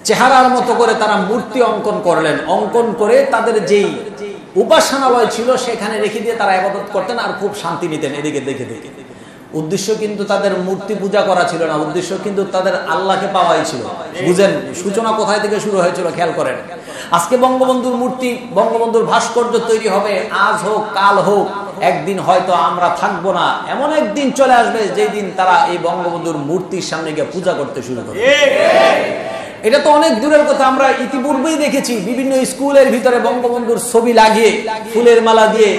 চেহারার মতো করে তারা মূর্তি অঙ্কন করলেন। অঙ্কন করে তাদের যেই উপাসনালয় ছিল সেখানে রেখে দিয়ে তারা ইবাদত করতেন আর খুব শান্তি নিতেন এদিকে দেখে দেখে। উদ্দেশ্য কিন্তু তাদের মূর্তি পূজা করা ছিল না, উদ্দেশ্য কিন্তু তাদের আল্লাহকে পাওয়াই ছিল। বুঝেন সূচনা কোথায় থেকে শুরু হয়েছিল? খেয়াল করেন। আজকে বঙ্গবন্ধুর মূর্তি, বঙ্গবন্ধুর ভাস্কর্য তৈরি হবে, আজ হোক কাল হোক, একদিন হয়তো আমরা থাকবো না, এমন একদিন চলে আসবে যেই দিন তারা এই বঙ্গবন্ধুর মূর্তির সামনে গিয়ে পূজা করতে শুরু করবে। এটা তো অনেক দূরের কথা, আমরা ইতিপূর্বেই দেখেছি বিভিন্ন স্কুলের ভিতরে বঙ্গবন্ধুর ছবি লাগিয়ে ফুলের মালা দিয়ে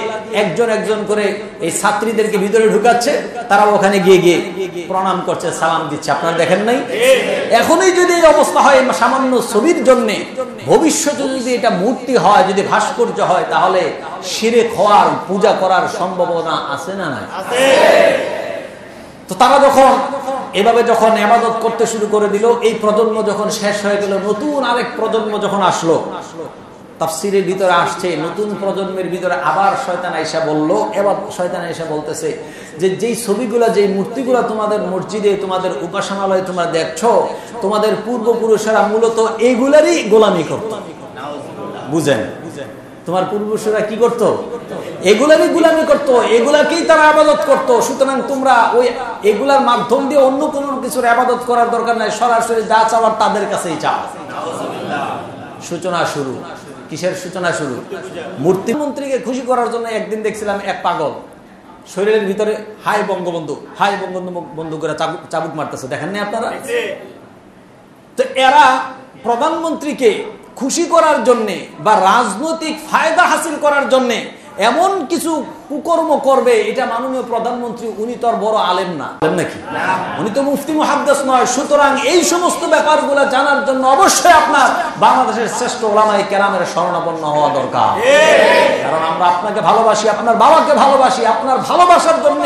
একজন একজন করে এই ছাত্রীদেরকে ভিতরে ঢুকাচ্ছে, তারা ওখানে গিয়ে গিয়ে প্রণাম করছে, সালাম দিচ্ছে। আপনারা দেখেন নাই? এখনই যদি এই অবস্থা হয় সামান্য ছবির জন্য, ভবিষ্যতে যদি এটা মূর্তি হয়, যদি ভাস্কর্য হয়, তাহলে শিরক হওয়ার, পূজা করার সম্ভাবনা আছে না নাই? তো তারা যখন এভাবে যখন ইবাদত করতে শুরু করে দিল, এই প্রজন্ম যখন শেষ হয়ে গেল, নতুন আরেক প্রজন্ম যখন আসলো, তাফসীরের ভিতরে আসছে নতুন প্রজন্মের ভিতরে আবার শয়তান আয়েশা বলল, এবার শয়তান আয়েশা বলতেছে যে যেই ছবিগুলা, যেই মূর্তিগুলা তোমাদের মসজিদে, তোমাদের উপাসনালয়ে তোমরা দেখছো, তোমাদের পূর্বপুরুষেরা মূলত এইগুলারই গোলামি করত। বুঝেন? তোমার পূর্বপুরুষরা কি করত? এগুলারই গোলামি করত, এগুলাকেই তারা ইবাদত করত। সুতরাং তোমরা ওই এগুলার মাধ্যম দিয়ে অন্য কোনো কিছুর ইবাদত করার দরকার নাই, সরাসরি যা চাওয়ার তাদের কাছেই চাও। সূচনা শুরু। কিসের সূচনা শুরু? মূর্তিমন্ত্রীকে খুশি করার জন্য একদিন দেখছিলাম এক পাগল শরীরের ভিতরে হাই বঙ্গবন্ধু, হাই বঙ্গবন্ধু বন্ধু করে চাবুক মারতেছে। দেখেন না আপনারা? তো এরা প্রধানমন্ত্রীকে খুশি করার জন্য বা রাজনৈতিক ফায়দা হাসিল করার জন্য এমন কিছু কুকর্ম করবে, এটা মাননীয় প্রধানমন্ত্রী, উনি তো আর বড় আলেম না নাকি? উনি তো মুফতি মুহাদ্দিস নয়। সুতরাং এই সমস্ত ব্যাপারগুলো জানার জন্য অবশ্যই আপনার বাংলাদেশের শ্রেষ্ঠ ওলামায়ে কেরামের শরণাপন্ন হওয়া দরকার। কারণ আমরা আপনাকে ভালোবাসি, আপনার বাবাকে ভালোবাসি, আপনার ভালোবাসার জন্য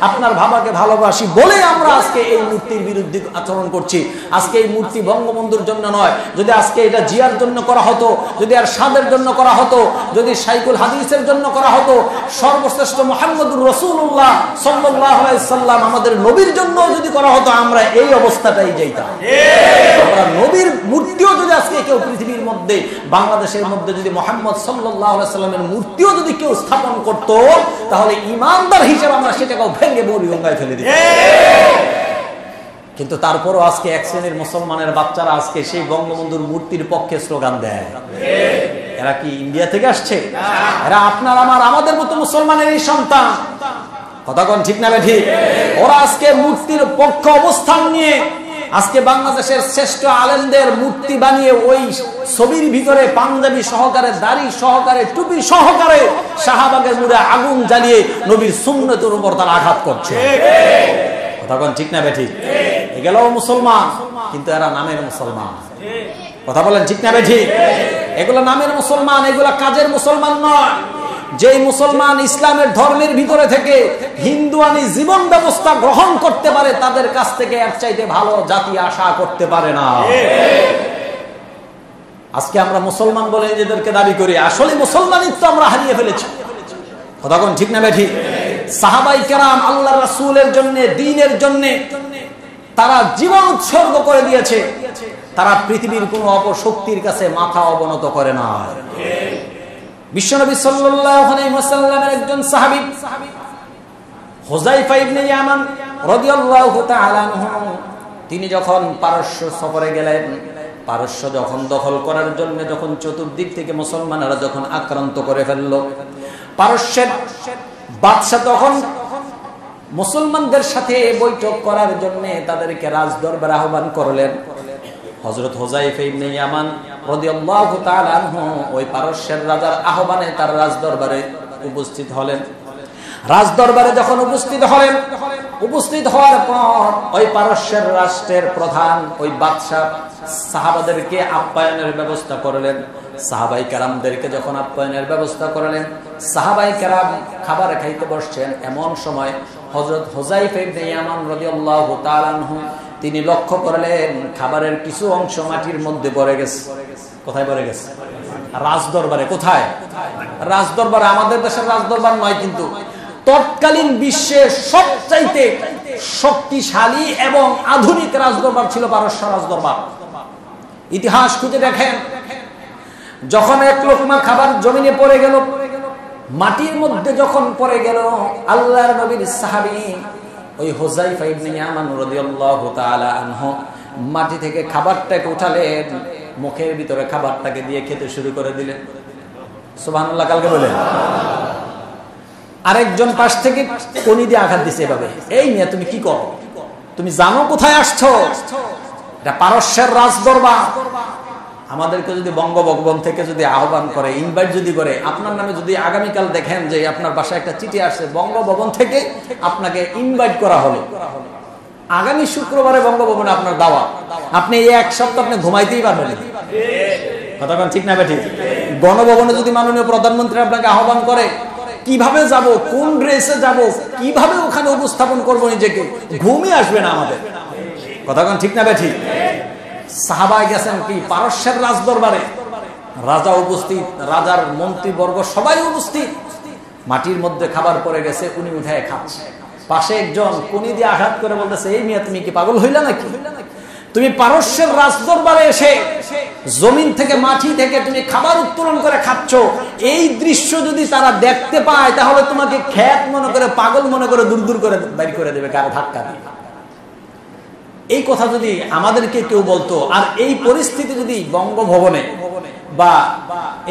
আপনার বাবাকে ভালোবাসি বলে আমরা আজকে এই মূর্তির বিরুদ্ধে আচরণ করছি। আজকে এই মূর্তি বঙ্গবন্ধুর জন্য নয়। যদি আজকে এটা জিয়ার জন্য করা হতো, যদি আর সাদের জন্য করা হতো, যদি শাইখুল হাদিসের জন্য করা হতো, সর্বশ্রেষ্ঠ মুহাম্মদুর রাসূলুল্লাহ সাল্লাল্লাহু আলাইহি সাল্লাম আমাদের নবীর জন্য যদি করা হতো, আমরা এই অবস্থাটাই যাইতাম। আমরা নবীর মূর্তিও যদি আজকে কেউ পৃথিবীর মধ্যে, বাংলাদেশের মধ্যে যদি মুহাম্মদ সাল্লাল্লাহু আলাইহি সাল্লামের মূর্তিও যদি কেউ স্থাপন করত, তাহলে ঈমানদার হিসেবে আমরা সেটাকেও ভেঙে বুড়িগঙ্গায় ফেলে দিতাম। কিন্তু তারপরও আজকে এক শ্রেণীর মুসলমানের বাচ্চারা আজকে সেই বঙ্গবন্ধুর মূর্তির পক্ষে স্লোগান দেয়। এরা কি ইন্ডিয়া থেকে আসছে? এরা আপনার আমার, আমাদের মতো মুসলমানেরই সন্তান। কথা কোন ঠিক না ঠিক? ওরা আজকে মূর্তির পক্ষে অবস্থান নিয়ে আজকে বাংলাদেশের শ্রেষ্ঠ আলেমদের মূর্তি বানিয়ে ওই ছবির ভিতরে পাঞ্জাবি সহকারে, দাড়ি সহকারে, টুপি সহকারে শাহবাগের মুড়ে আগুন জ্বালিয়ে নবীর সুন্নতের উপর তারা আঘাত করছে। কথা কোন ঠিক না ঠিক? এগুলোও মুসলমান, কিন্তু এরা নামের মুসলমান। কথা বলেন ঠিক না ঠিক? এগুলো নামের মুসলমান, এগুলো কাজের মুসলমান নয়। যেই মুসলমান ইসলামের ধর্মের ভিতরে থেকে হিন্দুয়ানি জীবন ব্যবস্থা গ্রহণ করতে পারে তাদের কাছ থেকে এর চাইতে ভালো জাতি আশা করতে পারে না। আজকে আমরা মুসলমান বলে নিজেদেরকে দাবি করি, আসলে মুসলমানিত্ব আমরা হারিয়ে ফেলেছি। কথা কোন ঠিক না বেঠিক? সাহাবাই কেরাম আল্লাহর রাসূলের জন্য, দ্বীনের জন্য তারা জীবন উৎসর্গ করে দিয়েছে। তারা পৃথিবীর কোন অপশক্তির কাছে মাথা অবনত করে না। বিশ্বনবী সাল্লাল্লাহু আলাইহি ওয়াসাল্লামের একজন সাহাবী হুযায়ফা ইবনে ইয়ামান রাদিয়াল্লাহু তাআলা আনহু, তিনি যখন পারস্য সফরে গেলেন, পারস্য যখন দখল করার জন্য যখন চতুর্দিক থেকে মুসলমানরা যখন আক্রান্ত করে ফেলল, পারস্যের বাদশা তখন মুসলমানদের সাথে বৈঠক করার জন্য তাদেরকে রাজদরবারে আহ্বান করলেন। হযরত হুযায়ফা ইবনে ইয়ামান রাদিয়াল্লাহু তাআলা আনহু ওই পারস্যের রাজার আহ্বানে তার রাজদরবারে উপস্থিত হলেন। রাজদরবারে যখন উপস্থিত হলেন, উপস্থিত হওয়ার পর ওই পারস্যের রাষ্ট্রের প্রধান ওই বাদশা সাহাবাদেরকে আপ্যায়নের ব্যবস্থা করলেন। সাহাবাই কেরামদেরকে যখন আপ্যায়নের ব্যবস্থা করলেন, সাহাবাই কেরাম খাবার খাইতে বসছেন, এমন সময় হযরত হুযায়ফা ইবনে ইয়ামান রাদিয়াল্লাহু তাআলা আনহু তিনি লক্ষ্য করলেন খাবারের কিছু অংশ মাটির মধ্যে পড়ে গেছে। কোথায় পড়ে গেছে? রাজদরবারে। কোথায়? রাজদরবারে। আমাদের দেশের রাজদরবার নয়, কিন্তু তৎকালীন বিশ্বের সবচাইতে শক্তিশালী এবং আধুনিক রাজদরবার ছিল পারস্য রাজদরবার। ইতিহাস খুঁজে দেখেন, যখন এক লোকমা খাবার জমিনে পড়ে গেল, মাটির মধ্যে যখন পড়ে গেল, আল্লাহর নবীর সাহাবী ওই হুযায়ফা ইবনে ইয়ামান রাদিয়াল্লাহু তাআলা আনহু মাটি থেকে খাবারটাকে উঠালেন, মুখের ভিতরে খাবারটাকে দিয়ে খেতে শুরু করে দিলেন। সুবহানাল্লাহ কালকে বলে। আরেকজন পাশ থেকে কনি দিয়ে আঘাত দিছে এভাবে, এই মিয়া তুমি কি করো? তুমি জানো কোথায় আসছো? এটা পারস্যের রাজদরবার। আমাদেরকে যদি বঙ্গভবন থেকে যদি আহ্বান করে, ইনভাইট যদি করে, আপনার নামে যদি আগামীকাল দেখেন যে আপনার বাসায় একটা চিঠি আসছে, বঙ্গভবন থেকে আপনাকে ইনভাইট করা হলো, আগামী শুক্রবারে বঙ্গভবনে আপনার দাওয়াত, আপনি এই এক সপ্তাহ আপনি ঘুমাইতেই পারবেন। কথা বলেন ঠিক না বেঠিক? গণভবনে যদি মাননীয় প্রধানমন্ত্রী আপনাকে আহ্বান করে, কিভাবে যাব, কোন ড্রেসে যাব, কিভাবে ওখানে উপস্থাপন করবো নিজেকে, ঘুমই আসবে না আমাদের। কথা বলেন ঠিক না বেঠিক? সাহাবায়ে গেছেন কি পারস্যের রাজদরবারে, রাজা উপস্থিত, রাজার মন্ত্রীবর্গ সবাই উপস্থিত, মাটির মধ্যে খাবার পড়ে গেছে, উনি উঠায় খাচ্ছে। পাশে একজন কোনি দিয়ে আঘাত করে বলতেছে, এই মিয়া তুমি কি পাগল হইলা নাকি? তুমি পারস্যের রাজদরবারে এসে জমিন থেকে, মাটি থেকে তুমি খাবার উত্তোলন করে খাচ্ছ, এই দৃশ্য যদি তারা দেখতে পায় তাহলে তোমাকে খ্যাত মনে করে, পাগল মনে করে দূর দূর করে বাইর করে দেবে কারো ধাক্কা দিয়ে। এই কথা যদি আমাদেরকে কেউ বলতো, আর এই পরিস্থিতি যদি বঙ্গভবনে বা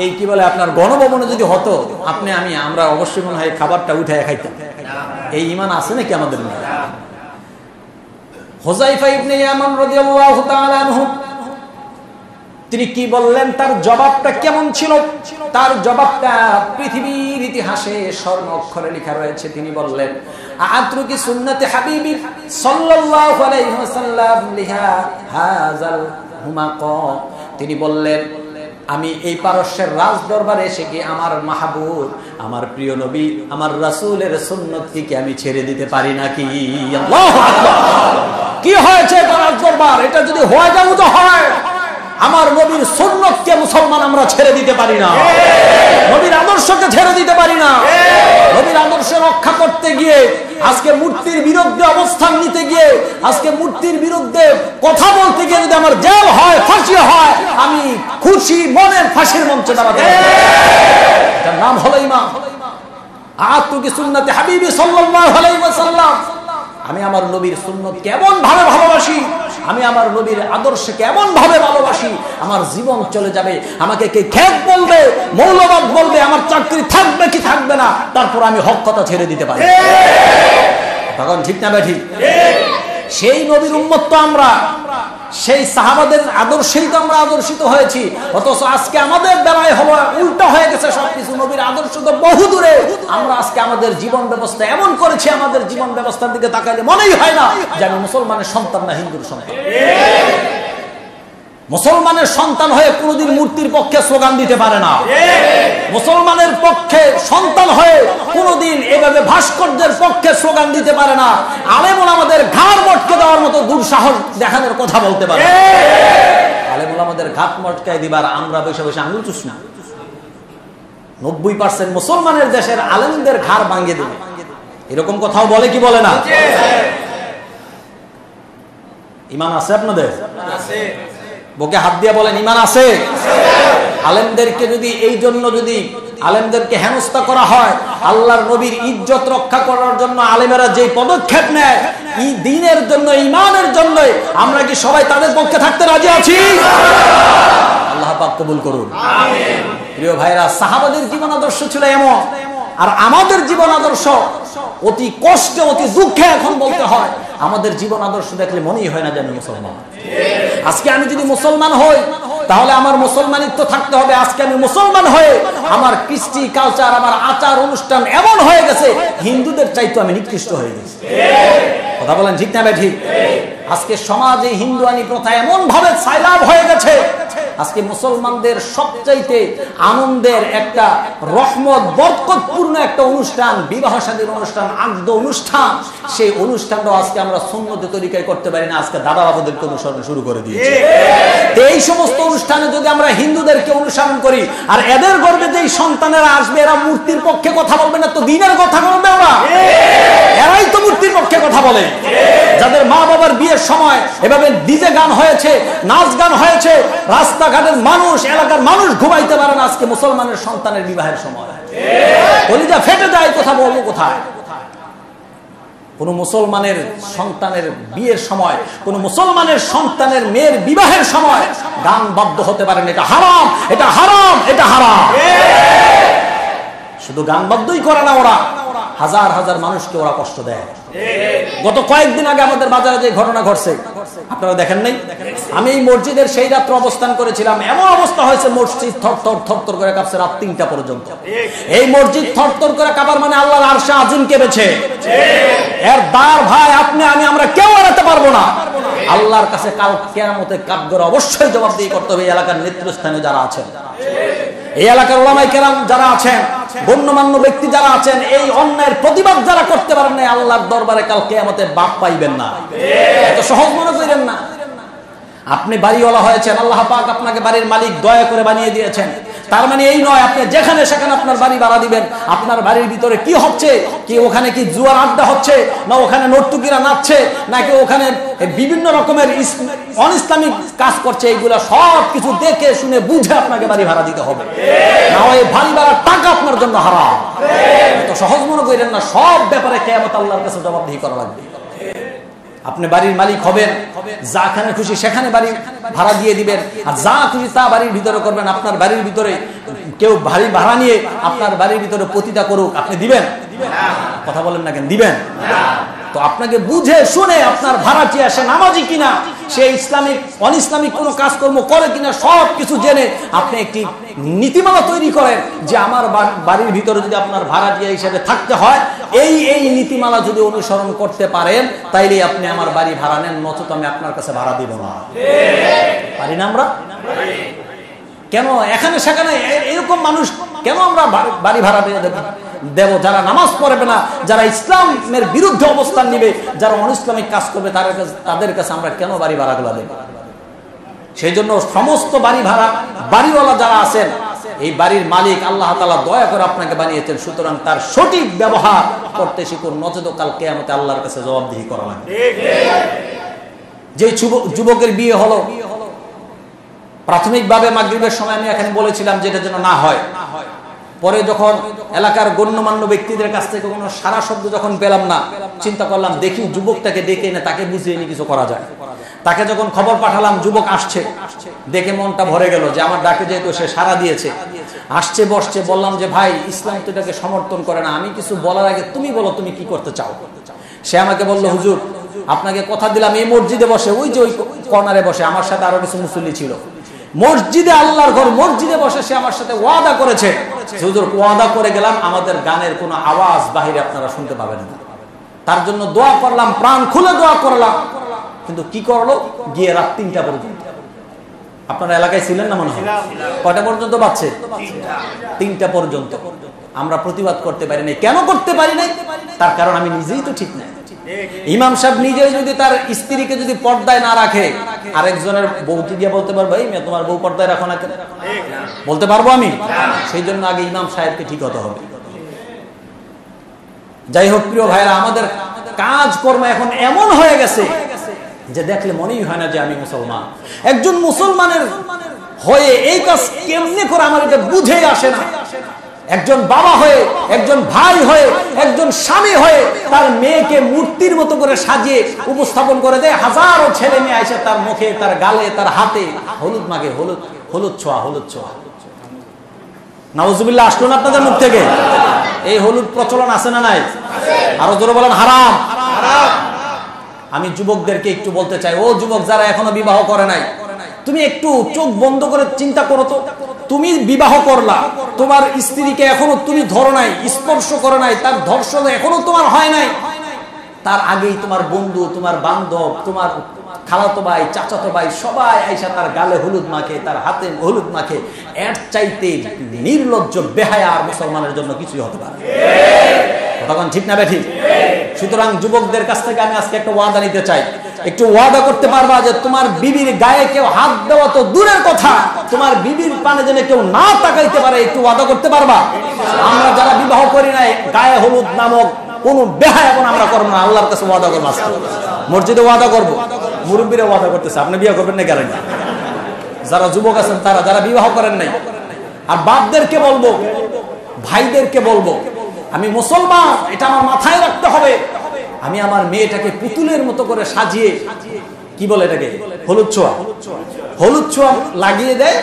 এই কি বলে আপনার গণভবনে যদি হতো, আপনি আমি আমরা অবশ্যই মনে হয় খাবারটা উঠে খাইতাম। এই ঈমান আছে নাকি আমাদের? হুযায়ফা ইবনে ইয়ামান রাদিয়াল্লাহু তাআলা আনহু তিনি কি বললেন, তার জবাবটা কেমন ছিল? তার জবাবটা পৃথিবীর ইতিহাসে স্বর্ণ অক্ষরে লেখা রয়েছে। তিনি বললেন, আতরুকি সুন্নতি হাবিবি সাল্লাল্লাহু আলাইহি ওয়াসাল্লাম লিহা হাযাল হুমাক। তিনি বললেন, আমি এই পারস্যের রাজদরবারে এসে কি আমার মাহবুব, আমার প্রিয় নবী, আমার রাসূলের সুন্নতকে আমি ছেড়ে দিতে পারি নাকি? আল্লাহু আকবার। কি হয়েছে রাজদরবার? এটা যদি হয়ে যাও তো হয়, আমার নবীর সুন্নতকে মুসলমান আমরা ছেড়ে দিতে পারি না, নবীর আদর্শকে ছেড়ে দিতে পারি না। নবীর আদর্শ রক্ষা করতে গিয়ে, আজকে মূর্তির বিরুদ্ধে অবস্থান নিতে গিয়ে, আজকে মূর্তির বিরুদ্ধে কথা বলতে গিয়ে যদি আমার জেল হয়, ফাঁসি হয়, আমি খুশি মনের ফাঁসির মঞ্চে দাঁড়াতে পারি। এটার নাম হলো ঈমান। আতুকি সুন্নতি হাবিবি সাল্লাল্লাহু আলাইহি ওয়াসাল্লাম। আমি আমার নবীর সুন্নত কেমন ভাবে ভালোবাসি, আমি আমার নবীর আদর্শ কেমন ভাবে ভালোবাসি, আমার জীবন চলে যাবে, আমাকে কে খ্যাত বলবে, মৌলবাদ বলবে, আমার চাকরি থাকবে কি থাকবে না, তারপর আমি হক কথা ছেড়ে দিতে পারি। তখন ঠিক না বেঠিক? সেই নবীর উম্মত তো আমরা, সেই সাহাবাদের আদর্শেই তো আমরা আদর্শিত হয়েছি। অথচ আজকে আমাদের বেলায় হলো উল্টা হয়ে গেছে সবকিছু। নবীর আদর্শ তো বহু দূরে, আমরা আজকে আমাদের জীবন ব্যবস্থা এমন করেছি, আমাদের জীবন ব্যবস্থার দিকে তাকাইলে মনেই হয় না যে আমি মুসলমানের সন্তান না হিন্দুর সন্তান। মুসলমানের সন্তান হয়ে কোনোদিন মূর্তির পক্ষে স্লোগান দিতে পারে না। মুসলমানের পক্ষে সন্তান হয়ে কোনোদিন এভাবে ভাস্কর্যের পক্ষে স্লোগান দিতে পারে না। আলেম ওলামাদের ঘাড় মটকে দেওয়ার মতো দুঃসাহস দেখানোর কথা বলতে পারে। আলেম ওলামাদের ঘাট মটকায় দিবার আমরা বসে বসে আঙুল চুষ না। 90% মুসলমানের দেশের আলেমদের ঘাড় ভাঙিয়ে দেবে, এরকম কথাও বলে কি বলে না? ঈমান আছে আপনাদের? বুকে হাত দিয়ে বলেন ঈমান আছে? আলেমদেরকে যদি এই জন্য যদি আলেমদেরকে হেনস্থা করা হয়, আল্লাহর নবীর ইজ্জত রক্ষা করার জন্য আলেমেরা যে পদক্ষেপ নেয় এই দ্বীনের জন্য, ঈমানের জন্য, আমরা কি সবাই তাদের পক্ষে থাকতে রাজি আছি? আল্লাহ পাক কবুল করুন। আমিন। প্রিয় ভাইরা, সাহাবাদের জীবন আদর্শ ছিল এমন, আর আমাদের জীবন আদর্শ অতি কষ্টে অতি দুঃখে এখন বলতে হয়, আমাদের জীবন আদর্শ দেখলে মনেই হয় না যে আমি মুসলমান। আজকে আমি যদি মুসলমান হই তাহলে আমার মুসলমানিত্ব থাকতে হবে। আজকে আমি মুসলমান হয়ে আমার কৃষ্টি কালচার, আমার আচার অনুষ্ঠান এমন হয়ে গেছে হিন্দুদের চাইতে আমি নিকৃষ্ট হয়ে গেছি। কথা বলেন ঠিক না ভাই? ঠিক। আজকে সমাজে হিন্দুয়ানি প্রথা এমন ভাবে ছাইলাভ হয়ে গেছে, আজকে মুসলমানদের সবচাইতে আনন্দের একটা রহমত বরকতপূর্ণ একটা অনুষ্ঠান, বিবাহ শাদীর অনুষ্ঠান, আকদ অনুষ্ঠান, সেই অনুষ্ঠানটাও আজকে আমরা সুন্নতের তরিকায় করতে পারি না। আজকে দাদা বাবুদেরকে অনুসরণ শুরু করে দিয়েছে। এই সমস্ত অনুষ্ঠানে যদি আমরা হিন্দুদেরকে অনুসরণ করি, আর এদের গর্বে যে সন্তানেরা আসবে এরা মূর্তির পক্ষে কথা বলবে না তো দ্বীনের কথা বলবে ওরা? এরাই তো মূর্তির পক্ষে কথা বলে। যাদের মা বাবার বিয়ের সময় এভাবে ডিজে গান হয়েছে, নাচ গান হয়েছে, রাস্তাঘাটের মানুষ, এলাকার মানুষ ঘুমাইতে পারে না, আজকে মুসলমানের সন্তানের বিবাহের সময় কলিজা ফেটে যায়। কথা বলবো কোথায়? কোন মুসলমানের সন্তানের বিয়ের সময়, কোন মুসলমানের সন্তানের মেয়ের বিবাহের সময় গান বাদ্য হতে পারেন। এটা হারাম, এটা হারাম, এটা হারাম। শুধু গান বাদ্যই করে না, ওরা হাজার হাজার মানুষকে ওরা কষ্ট দেয়। গত কয়েকদিন আগে আমাদের বাজারে যে ঘটনা ঘটছে আপনারা দেখেন নাই? আমি এই মসজিদের সেই রাত্র অবস্থান করেছিলাম। এমন অবস্থা হয়েছে মসজিদ থরথর থরথর করে কাঁপছে রাত 3টা পর্যন্ত। এই মসজিদ থরথর করে কাঁপার মানে আল্লাহর আরশে আজিম কেঁপেছে। এর দার ভাই আপনি আমি আমরা কেউ এড়াতে পারবো না। আল্লাহর কাছে কাল কিয়ামতে কাঠগড়ে অবশ্যই জবাবদিহি করতে হবে। এলাকার নেতৃস্থানে যারা আছেন, এই এলাকার ওলামায়ে কেরাম যারা আছেন, গণ্যমান্য ব্যক্তি যারা আছেন, এই অন্যায়ের প্রতিবাদ যারা করতে পারেন না, আল্লাহর দরবারে কাল কিয়ামতে বাপ পাইবেন না। এত সহজ মনে করেন না। আপনি বাড়িওয়ালা হয়েছেন, আল্লাহ পাক আপনাকে বাড়ির মালিক দয়া করে বানিয়ে দিয়েছেন। তার মানে এই নয় আপনি যেখানে সেখানে আপনার বাড়ি ভাড়া দিবেন। আপনার বাড়ির ভিতরে কি হচ্ছে, কি ওখানে কি জুয়ার আড্ডা হচ্ছে, না ওখানে নর্তকীরা নাচছে, নাকি ওখানে বিভিন্ন রকমের অনিসলামিক কাজ করছে, এইগুলা সব কিছু দেখে শুনে বুঝে আপনাকে বাড়ি ভাড়া দিতে হবে। না হয় বাড়ি ভাড়ার টাকা আপনার জন্য হারাম। তো সহজ মনে করেন না, সব ব্যাপারে কিয়ামত আল্লাহর কাছে জবাবদিহি করা লাগবে। আপনি বাড়ির মালিক হবেন, যাখানে খুশি সেখানে বাড়ি ভাড়া দিয়ে দিবেন, আর যা খুশি তা বাড়ির ভিতরে করবেন। আপনার বাড়ির ভিতরে কেউ বাড়ি ভাড়া নিয়ে আপনার বাড়ির ভিতরে পতিতা করুক, আপনি দিবেন? কথা বলেন না কেন? দিবেন? তো আপনাকে বুঝে শুনে আপনার ভাড়াটিয়া সে নামাজি কিনা, সে ইসলামিক অনিসলামিক কোনো কাজকর্ম করে কিনা, সব কিছু জেনে আপনি একটি নীতিমালা তৈরি করেন যে আমার বাড়ির ভিতরে যদি আপনার ভাড়াটিয়া হিসেবে থাকতে হয়, এই নীতিমালা যদি অনুসরণ করতে পারেন তাইলে আপনি আমার বাড়ি ভাড়া নেন, নচেত আমি আপনার কাছে ভাড়া দিব না। পারি না আমরা? কেন এখানে সেখানে এরকম মানুষ কেন আমরা বাড়ি ভাড়া দেব? যারা নামাজ পড়বে না, যারা ইসলামের বিরুদ্ধে অবস্থান নিবে, যারা অনিসলামিক কাজ করবে, তাদের কাছে আমরা কেন বাড়ি ভাড়াগুলো দেব? সেই জন্য সমস্ত বাড়ি ভাড়া বাড়িওয়ালা যারা আছেন, এই বাড়ির মালিক আল্লাহ তাআলা দয়া করে আপনাকে বানিয়েছেন, সুতরাং তার সঠিক ব্যবহার করতে শিখুন, নচেত কাল কিয়ামতে আল্লাহর কাছে জবাবদিহি করা লাগবে। যে যুবকের বিয়ে হলো, প্রাথমিকভাবে মাগরিবের সময় আমি এখানে বলেছিলাম যে এটা যেন না হয়। পরে যখন এলাকার গণ্যমান্য ব্যক্তিদের কাছ থেকে কোনো সারা শব্দ যখন পেলাম না, চিন্তা করলাম দেখি যুবকটাকে ডেকে এনে তাকে বুঝিয়ে নিয়ে কিছু করা যায়। তাকে যখন খবর পাঠালাম যুবক আসছে, দেখে মনটা ভরে গেল যে আমার ডাকে যেহেতু সে সাড়া দিয়েছে, আসছে বসছে। বললাম যে ভাই, ইসলাম তো এটাকে সমর্থন করে না, আমি কিছু বলার আগে তুমি বলো তুমি কি করতে চাও। সে আমাকে বলল, হুজুর আপনাকে কথা দিলাম এই মসজিদে বসে, ওই যে ওই কর্নারে বসে, আমার সাথে আরো কিছু মুসল্লি ছিল, মসজিদে আল্লাহর ঘর মসজিদে বসে সে আমার সাথে ওয়াদা করেছে, হুজুর ওয়াদা করে গেলাম আমাদের গানের কোনো আওয়াজ বাহিরে আপনারা শুনতে পাবেন না। তার জন্য দোয়া করলাম, প্রাণ খুলে দোয়া করলাম, কিন্তু কি করলো, গিয়ে রাত 3টা পর্যন্ত আপনার এলাকায় ছিলেন না মনে হয়? কয়টা পর্যন্ত বাজছে? 3টা পর্যন্ত। আমরা প্রতিবাদ করতে পারি নাই। কেন করতে পারি নাই? তার কারণ আমি নিজেই তো ঠিক নাই। ইমাম সাহেব নিজেই যদি তার স্ত্রীকে যদি পর্দায় না রাখে, আরেকজনের বউকে গিয়ে বলতে পারবো এই মেয়ে তোমার বউ পর্দায় রাখো না কেন? বলতে পারবো আমি? সেই জন্য আগে ইমাম সাহেবকে ঠিক হতে হবে। যাই হোক প্রিয় ভাইরা, আমাদের কাজকর্ম এখন এমন হয়ে গেছে যে দেখলে মনেই হয় না যে আমি মুসলমান। একজন মুসলমানের হয়ে এই কাজ কেমনে করে আমার এটা বুঝেই আসে না। একজন বাবা হয়ে, একজন ভাই হয়ে, একজন স্বামী হয়ে তার মেয়েকে মূর্তির মতো করে সাজিয়ে উপস্থাপন করে দেয়। হাজারো ছেলে মেয়ে আইসে তার মুখে, তার গালে, তার হাতে হলুদ মাখে, হলুদ ছোঁয়া, হলুদ ছোঁয়া। নাউজুবিল্লাহ আসলো না আপনাদের মুখ থেকে? এই হলুদ প্রচলন আছে না নাই? আরো জোরে বলেন হারাম। আমি যুবকদেরকে একটু বলতে চাই, ও যুবক যারা এখনো বিবাহ করে নাই, তুমি একটু চোখ বন্ধ করে চিন্তা করো তো। তুমি বিবাহ করলা, তোমার স্ত্রীকে এখনো তুমি ধরো নাই, স্পর্শ করো নাই, তার ধর্ষণ এখনো তোমার হয় নাই। তার আগেই তোমার বন্ধু, তোমার বান্ধব, তোমার খালাতো ভাই, চাচাতো ভাই সবাই আইসা তার গালে হলুদ মাখে, তার হাতে হলুদ মাখে। এর চাইতে নির্লজ্জ বেহায়া আর মুসলমানের জন্য কিছুই হতে পারে। তখন ঠিক না বেঠিক? সুতরাং যুবকদের কাছ থেকে আমি আজকে একটা ওয়াদা নিতে চাই। একটু ওয়াদা করতে পারবা যে তোমার বিবির গায়ে কেউ হাত দেওয়া তো দূরের কথা, তোমার বিবির পানে যেন কেউ না তাকাইতে পারে, একটু ওয়াদা করতে পারবা? আমরা যারা বিবাহ করি নাই, গায়ে হলুদ নামক কোন বেহায়া এখন আমরা করবো না। আল্লাহর কাছে ওয়াদা করবো, মসজিদে ওয়াদা করবো, মুরব্বীরা ওয়াদা করতেছে। আপনি বিয়ে করবেন না গ্যারান্টি? যারা যুবক আছেন তারা, যারা বিবাহ করেন নাই। আর বাপদেরকে বলবো, ভাইদেরকে বলবো, আমি মুসলমান, এটা আমার মাথায় রাখতে হবে। আমি আমার মেয়েটাকে পুতুলের মতো করে সাজিয়ে, কি বলে এটাকে, হলুদ ছোঁয়া, হলুদ ছোঁয়া লাগিয়ে দেয়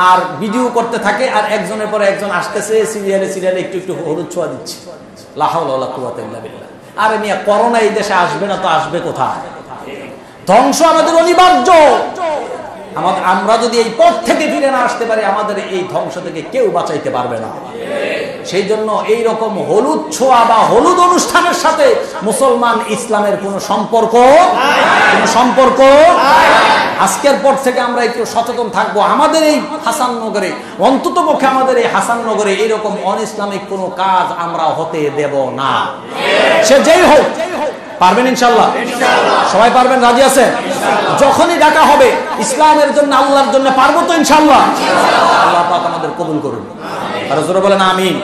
আর ভিডিও করতে থাকে। আর একজনের পরে একজন আসতেছে, সিরিয়ালে সিরিয়ালে একটু একটু হলুদ ছোঁয়া দিচ্ছে। লা হাওলা ওয়ালা কুওয়াতা ইল্লা বিল্লাহ। আরে মিয়া, করোনা এই দেশে আসবে না তো আসবে কোথায়? ধ্বংস আমাদের অনিবার্য। আমরা যদি এই পথ থেকে ফিরে না আসতে পারি, আমাদের এই ধ্বংস থেকে কেউ বাঁচাইতে পারবে না। সেই জন্য এই রকম হলুদ ছোঁয়া বা হলুদ অনুষ্ঠানের সাথে মুসলমান ইসলামের কোন সম্পর্ক, আজকের পর থেকে আমরা একটু সচেতন থাকবো। আমাদের এই হাসাননগরে, অন্তত পক্ষে আমাদের এই হাসাননগরে এরকম অন ইসলামিক কোনো কাজ আমরা হতে দেব না। সে যেই হোক, পারবেন ইনশাল্লাহ? সবাই পারবেন? রাজি আছে? যখনই ডাকা হবে ইসলামের জন্য, আল্লাহর জন্য, পারবো তো ইনশাল্লাহ? আল্লাহ পাক আমাদের কবুল করুন। আর জোরে বলেন আমিন।